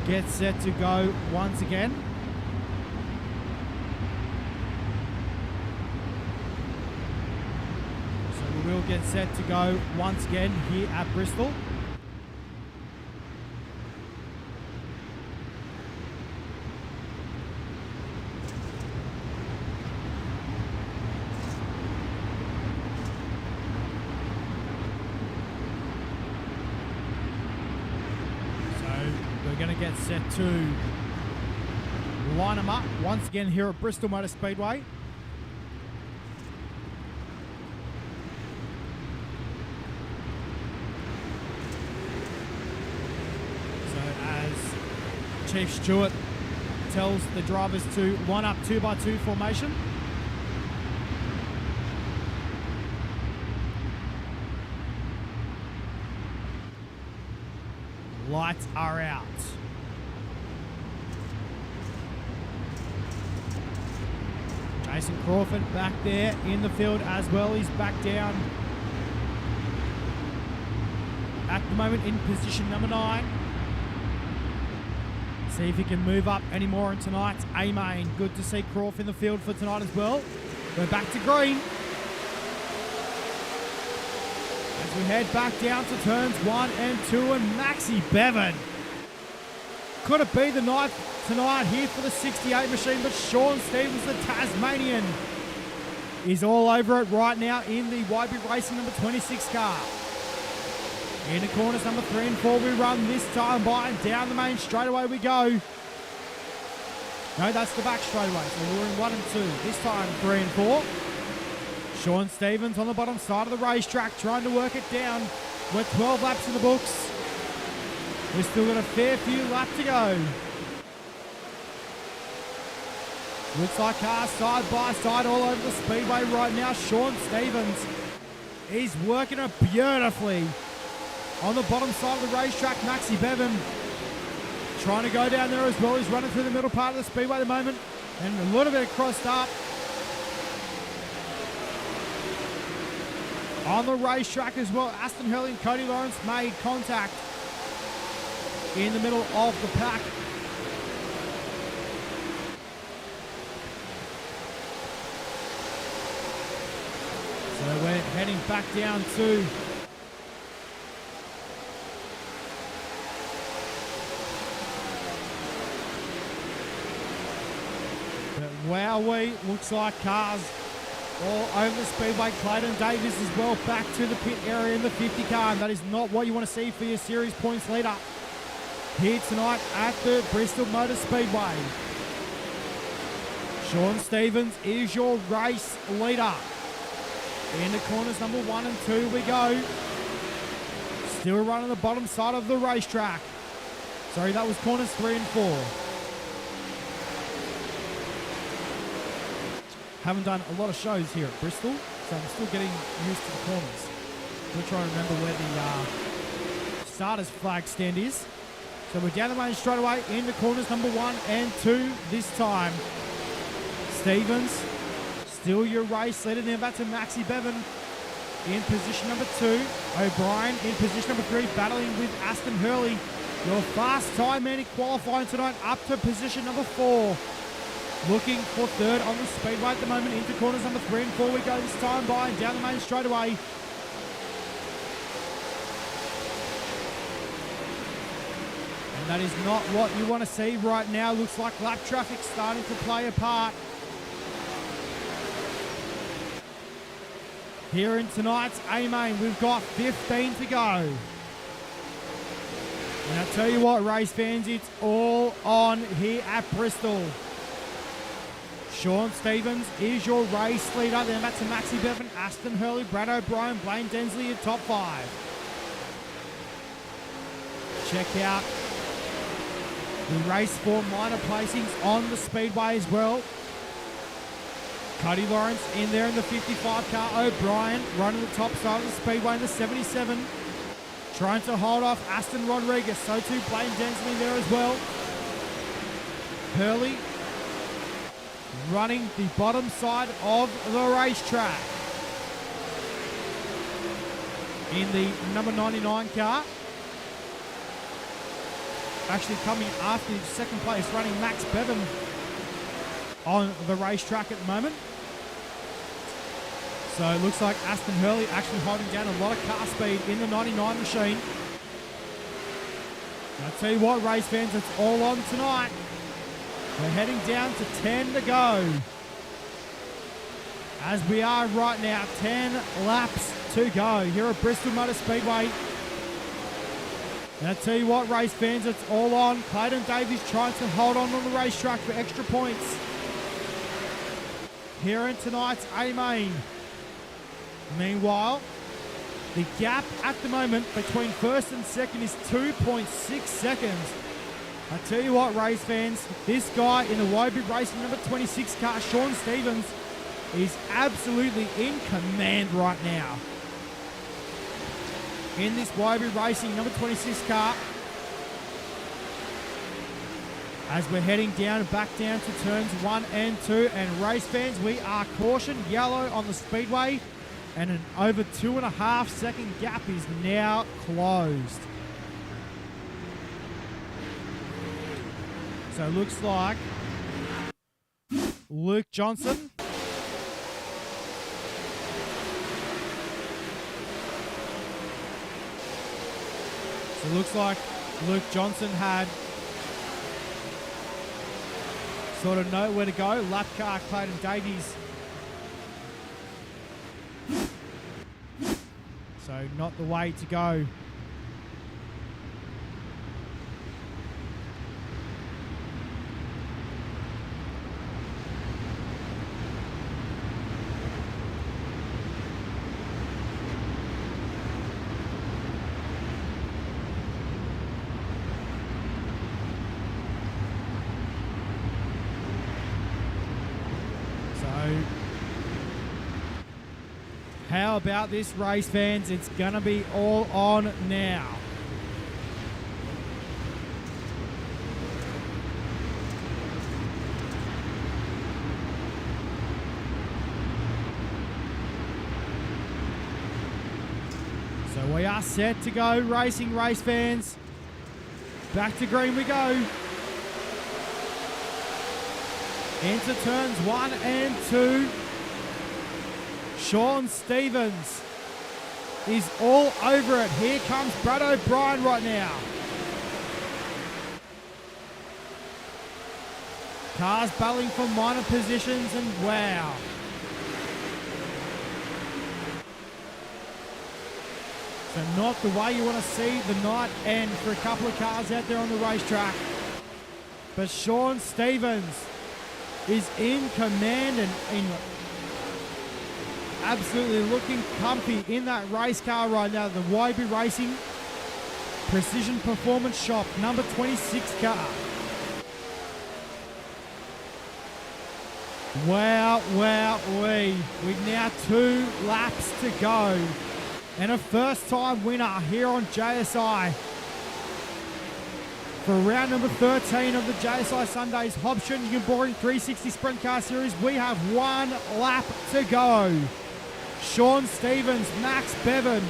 get set to go once again. So we will get set to go once again here at Bristol. Going to get set to line them up once again here at Bristol Motor Speedway. So as Chief Stewart tells the drivers to line up 2x2 formation. Lights are out. Jason Crawford back there in the field as well. He's back down at the moment in position number 9. See if he can move up any more in tonight's A-main. Good to see Crawford in the field for tonight as well. We're back to green. As we head back down to turns 1 and 2, and Maxi Bevan. Could it be the night tonight here for the 68 machine, but Sean Stevens, the Tasmanian, is all over it right now in the YB Racing number 26 car. In the corners number 3 and 4 we run this time by, and down the main straightaway we go. No, that's the back straightaway, so we're in 1 and 2. This time 3 and 4. Sean Stevens on the bottom side of the racetrack trying to work it down. We're 12 laps in the books. We've still got a fair few laps to go. Looks like cars side by side all over the speedway right now. Sean Stevens is working it beautifully. On the bottom side of the racetrack, Maxi Bevan trying to go down there as well. He's running through the middle part of the speedway at the moment, and a little bit crossed up. On the racetrack as well, Aston Hurley and Cody Lawrence made contact in the middle of the pack. So we're heading back down to wowee, looks like cars all over the speedway. Clayton Davis as well back to the pit area in the 50 car, and that is not what you want to see for your series points leader here tonight at the Bristol Motor Speedway. Sean Stevens is your race leader. In the corners number 1 and 2 we go. Still running the bottom side of the racetrack. Sorry, that was corners 3 and 4. Haven't done a lot of shows here at Bristol, so I'm still getting used to the corners. We'll try and remember where the starters flag stand is. So we're down the main straight away in the corners number 1 and 2 this time. Stevens, still your race leader. Now back to Maxi Bevan in position number 2. O'Brien in position number 3, battling with Aston Hurley. Your fast time man in qualifying tonight up to position number 4. Looking for third on the speedway at the moment. Into corners number 3 and 4 we go this time by, and down the main straightaway. And that is not what you want to see right now. Looks like lap traffic starting to play a part here in tonight's A-main. We've got 15 to go. And I tell you what, race fans, it's all on here at Bristol. Sean Stevens is your race leader. Then back to Maxi Bevan, Aston Hurley, Brad O'Brien, Blaine Densley in top 5. Check out the race for minor placings on the speedway as well. Cody Lawrence in there in the 55 car. O'Brien running the top side of the speedway in the 77. Trying to hold off Aston Rodriguez. So too Blaine Densley there as well. Hurley running the bottom side of the racetrack. In the number 99 car. Actually coming after second place, running Max Bevan on the racetrack at the moment. So it looks like Aston Hurley actually holding down a lot of car speed in the 99 machine. And I'll tell you what, race fans, it's all on tonight. We're heading down to 10 to go. As we are right now, 10 laps to go here at Bristol Motor Speedway. And I'll tell you what, race fans, it's all on. Clayton Davies trying to hold on the racetrack for extra points here in tonight's A-Main. Meanwhile, the gap at the moment between first and second is 2.6 seconds. I tell you what, race fans, this guy in the Wobu Racing number 26 car, Sean Stevens, is absolutely in command right now. In this Wobu Racing number 26 car, as we're heading down and back down to turns 1 and 2, and race fans, we are caution yellow on the speedway, and an over 2.5 second gap is now closed. So it looks like Luke Johnson had sort of know where to go. Lap car Clayton Davies. So not the way to go. How about this, race fans? It's going to be all on now. So we are set to go racing, race fans. Back to green we go. Into turns 1 and 2. Sean Stevens is all over it. Here comes Brad O'Brien right now. Cars battling for minor positions, and wow. So not the way you want to see the night end for a couple of cars out there on the racetrack. But Sean Stevens is in command and in absolutely looking comfy in that race car right now. The Wobu Racing Precision Performance Shop number 26 car. Wow, with now 2 laps to go. And a first time winner here on JSI. For round number 13 of the JSI Sundays Hobbs and Boring 360 Sprint Car Series, we have 1 lap to go. Sean Stevens, Max Bevan,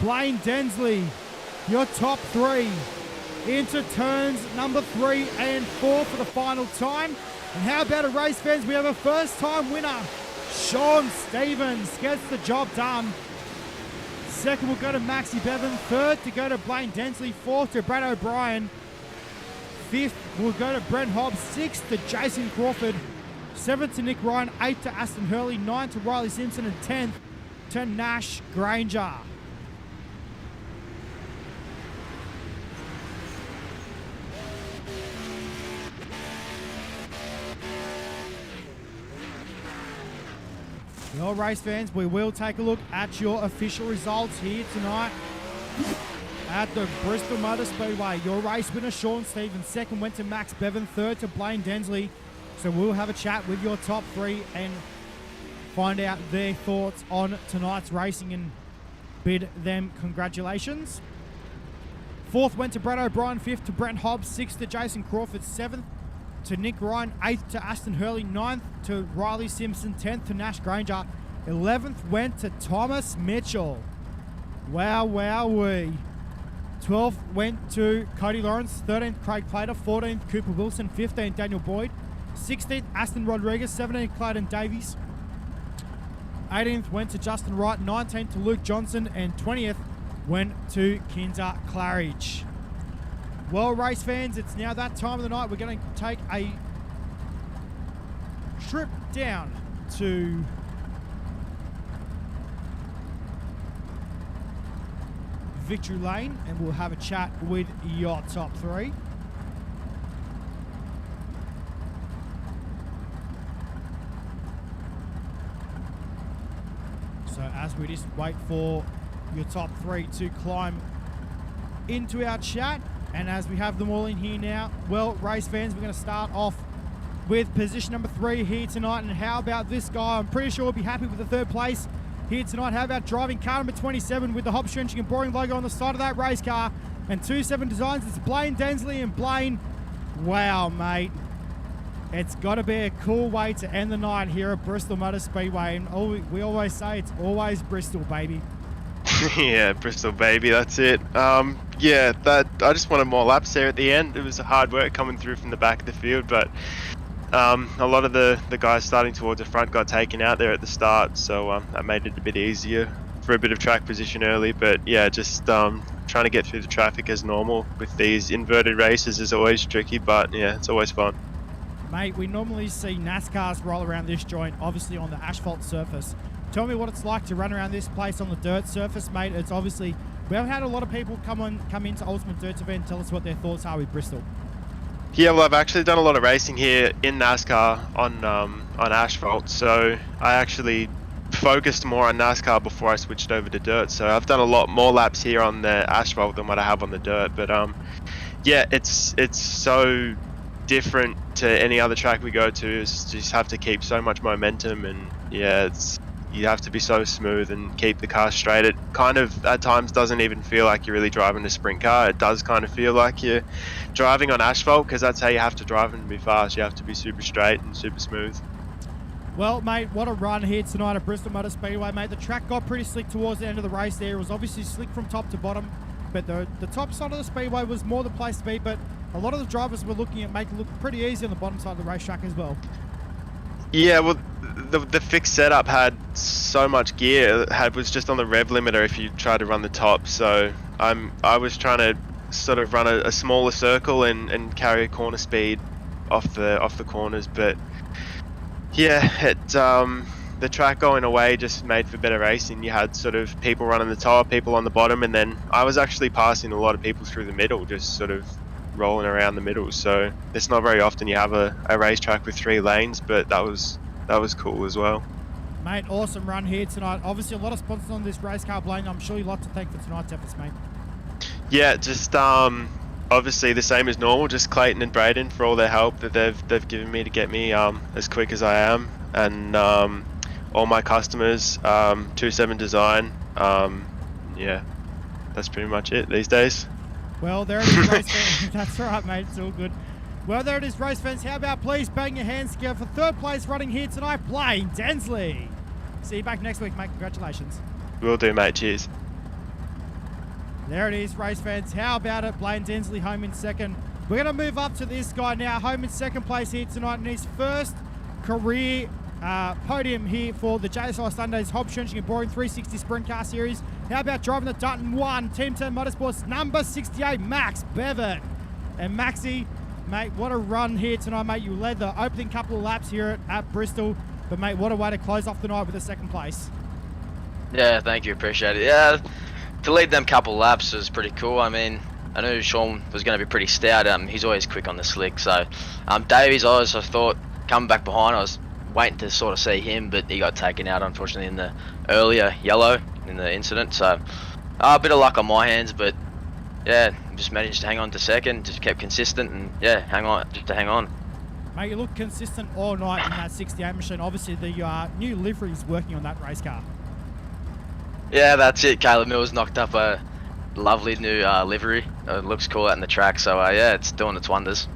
Blaine Densley, your top 3 into turns number 3 and 4 for the final time. And how about a race, fans? We have a first time winner. Sean Stevens gets the job done. Second will go to Maxie Bevan. Third to go to Blaine Densley. Fourth to Brad O'Brien. Fifth will go to Brent Hobbs. Sixth to Jason Crawford. 7th to Nick Ryan, 8th to Aston Hurley, 9th to Riley Simpson, and 10th to Nash Granger. Well, race fans, we will take a look at your official results here tonight at the Bristol Motor Speedway. Your race winner, Sean Stevens. Second went to Max Bevan. Third to Blaine Densley. So we'll have a chat with your top 3 and find out their thoughts on tonight's racing and bid them congratulations. Fourth went to Brad O'Brien. Fifth to Brent Hobbs. Sixth to Jason Crawford. Seventh to Nick Ryan, 8th to Aston Hurley, 9th to Riley Simpson, 10th to Nash Granger, 11th went to Thomas Mitchell. Wow, wowee. 12th went to Cody Lawrence, 13th Craig Plater, 14th Cooper Wilson, 15th Daniel Boyd, 16th Aston Rodriguez, 17th Clayton Davies, 18th went to Justin Wright, 19th to Luke Johnson, and 20th went to Kinza Claridge. Well, race fans, it's now that time of the night. We're going to take a trip down to Victory Lane and we'll have a chat with your top three. So as we just wait for your top three to climb into our chat, and as we have them all in here now, well, race fans, we're going to start off with position number 3 here tonight. And how about this guy? I'm pretty sure we'll be happy with the 3rd place here tonight. How about driving car number 27 with the Hobbs Trenching and Boring logo on the side of that race car and 27 Designs? It's Blaine Densley. And Blaine, wow, mate. It's got to be a cool way to end the night here at Bristol Motor Speedway. And we always say it's always Bristol, baby. Yeah, Bristol, baby, that's it. Yeah, I just wanted more laps there at the end. It was hard work coming through from the back of the field, but a lot of the guys starting towards the front got taken out there at the start, so that made it a bit easier for a bit of track position early. But yeah, just trying to get through the traffic as normal with these inverted races is always tricky, but yeah, it's always fun. Mate, we normally see NASCARs roll around this joint, obviously on the asphalt surface. Tell me what it's like to run around this place on the dirt surface, mate. It's obviously, we've had a lot of people come into UltimateDirtTV and tell us what their thoughts are with Bristol. Yeah, well, I've actually done a lot of racing here in NASCAR on asphalt, so I actually focused more on NASCAR before I switched over to dirt. So I've done a lot more laps here on the asphalt than what I have on the dirt. But yeah, it's so different to any other track we go to. Is just have to keep so much momentum, and yeah, you have to be so smooth and keep the car straight. It kind of at times doesn't even feel like you're really driving a sprint car. It does kind of feel like you're driving on asphalt, because that's how you have to drive and be fast. You have to be super straight and super smooth. Well, mate, what a run here tonight at Bristol Motor Speedway, mate. The track got pretty slick towards the end of the race there. It was obviously slick from top to bottom, but the top side of the speedway was more the place to be. But a lot of the drivers were looking at making it look pretty easy on the bottom side of the racetrack as well. Yeah, well, the fixed setup had so much gear. It was just on the rev limiter if you tried to run the top. So I was trying to sort of run a smaller circle and carry a corner speed off the corners. But yeah, the track going away just made for better racing. You had sort of people running the top, people on the bottom, and then I was actually passing a lot of people through the middle, just sort of rolling around the middle. So it's not very often you have a racetrack with 3 lanes, but that was cool as well. Mate, awesome run here tonight. Obviously a lot of sponsors on this race car, Blaine. I'm sure you'd like to thank for tonight's efforts, mate. Yeah, just obviously the same as normal, just Clayton and Braden for all their help that they've given me to get me as quick as I am, and all my customers, 27 Design. Yeah, that's pretty much it these days. Well, there it is, race fans. That's right, mate. It's all good. Well, there it is, race fans. How about please bang your hands together for 3rd place running here tonight, Blaine Densley. See you back next week, mate. Congratulations. Will do, mate. Cheers. There it is, race fans. How about it? Blaine Densley home in 2nd. We're going to move up to this guy now, home in 2nd place here tonight in his first career podium here for the JSI Sundays Hobbs Trenching and Boring 360 Sprint Car Series. How about driving the Dutton 1 Team 10 Motorsports number 68, Max Bevan. And Maxie, mate, what a run here tonight, mate. You led the opening couple of laps here at Bristol, but mate, what a way to close off the night with a 2nd place. Yeah, thank you, appreciate it. Yeah, to lead them couple laps was pretty cool. I mean, I knew Sean was going to be pretty stout. He's always quick on the slick. So Davies, I thought coming back behind, I was waiting to sort of see him, but he got taken out unfortunately in the earlier yellow in the incident. So a bit of luck on my hands, but yeah, just managed to hang on to 2nd, just kept consistent, and yeah, hang on. Mate, you look consistent all night in that 68 machine. Obviously, the new livery is working on that race car. Yeah, that's it. Caleb Mills knocked up a lovely new livery. It looks cool out in the track, so yeah, it's doing its wonders.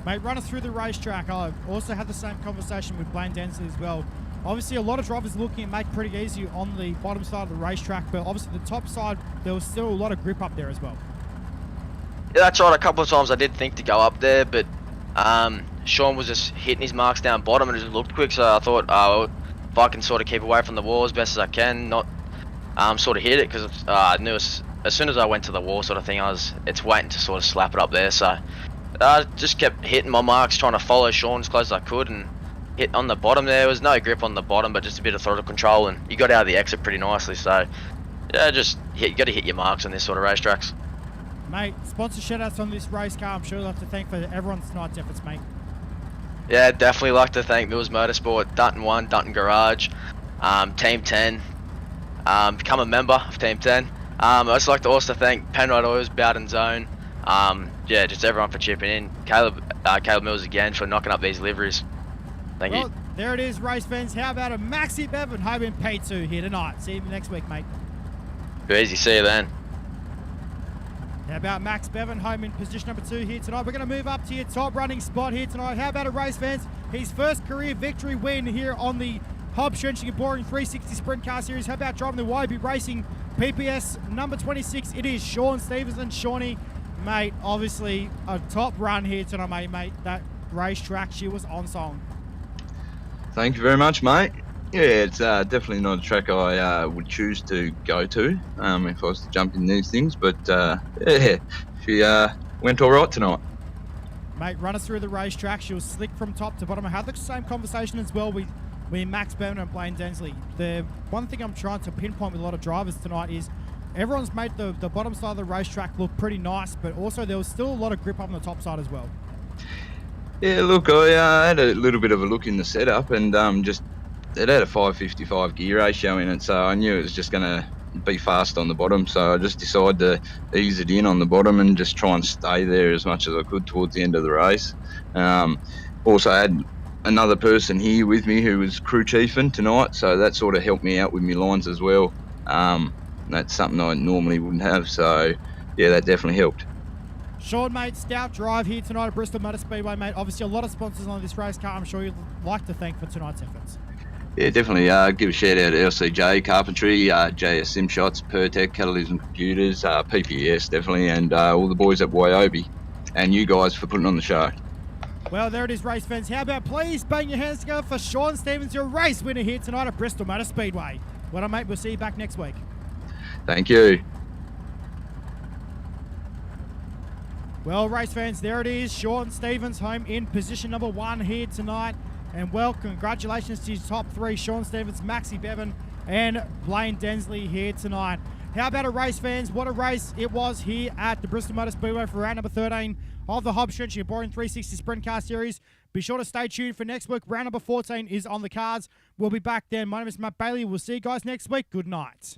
Mate, run us through the racetrack. I also had the same conversation with Blaine Densley as well. Obviously, a lot of drivers looking at make it pretty easy on the bottom side of the racetrack, but obviously the top side, there was still a lot of grip up there as well. Yeah, that's right. A couple of times I did think to go up there, but Sean was just hitting his marks down bottom and it just looked quick, so I thought, if I can sort of keep away from the wall as best as I can, not sort of hit it, because I knew as soon as I went to the wall sort of thing, it's waiting to sort of slap it up there, so I just kept hitting my marks, trying to follow Sean as close as I could, and hit on the bottom there. Was no grip on the bottom, but just a bit of throttle control, and you got out of the exit pretty nicely, so yeah, you got to hit your marks on this sort of racetracks. Mate, sponsor shout-outs on this race car. I'm sure you'll have to thank for everyone's tonight's efforts, mate. Yeah, definitely like to thank Mills Motorsport, Dunton 1, Dunton Garage, Team 10, become a member of Team 10. I'd just like to also thank Penrite Oils, Bowden Zone, yeah, just everyone for chipping in. Caleb Mills again for knocking up these liveries. Thank you. There it is, race fans. How about a Maxi Bevan home in P2 here tonight? See you next week, mate. Too easy, see you then. How about Max Bevan home in position number 2 here tonight? We're going to move up to your top running spot here tonight. How about a race fans? His first career victory win here on the Hobbs Trenching and Boring 360 Sprint Car Series. How about driving the YB Racing PPS number 26? It is Sean Stevenson. Shawnee, mate, obviously a top run here tonight, mate. That racetrack, she was on song. Thank you very much, mate. Yeah, it's definitely not a track I would choose to go to if I was to jump in these things, but yeah, she went all right tonight. Mate, run us through the racetrack. She was slick from top to bottom. I had the same conversation as well with Max Bevan and Blaine Densley. The one thing I'm trying to pinpoint with a lot of drivers tonight is everyone's made the bottom side of the racetrack look pretty nice, but also there was still a lot of grip up on the top side as well. Yeah, look, I had a little bit of a look in the setup, and it had a 555 gear ratio in it, so I knew it was just going to be fast on the bottom, so I just decided to ease it in on the bottom and just try and stay there as much as I could towards the end of the race. Also had another person here with me who was crew chiefing tonight, so that sort of helped me out with my lines as well. That's something I normally wouldn't have, so yeah, that definitely helped. Sean, mate, stout drive here tonight at Bristol Motor Speedway, mate. Obviously a lot of sponsors on this race car I'm sure you'd like to thank for tonight's efforts. Yeah, definitely give a shout out to LCJ Carpentry, JS Sim Shots, Pertec, Catalysm Computers, PPS definitely, and all the boys at Wyobi, and you guys for putting on the show. Well, there it is, race fans. How about please bang your hands together for Sean Stevens, your race winner here tonight at Bristol Motor Speedway. Well done, mate. We'll see you back next week. Thank you. Well, race fans, there it is. Sean Stevens home in position number 1 here tonight. And well, congratulations to his top 3, Sean Stevens, Maxi Bevan, and Blaine Densley here tonight. How about a race, fans? What a race it was here at the Bristol Motor Speedway for round number 13 of the Hobbs Trenching and Boring 360 Sprint Car Series. Be sure to stay tuned for next week. Round number 14 is on the cards. We'll be back then. My name is Matt Bailey. We'll see you guys next week. Good night.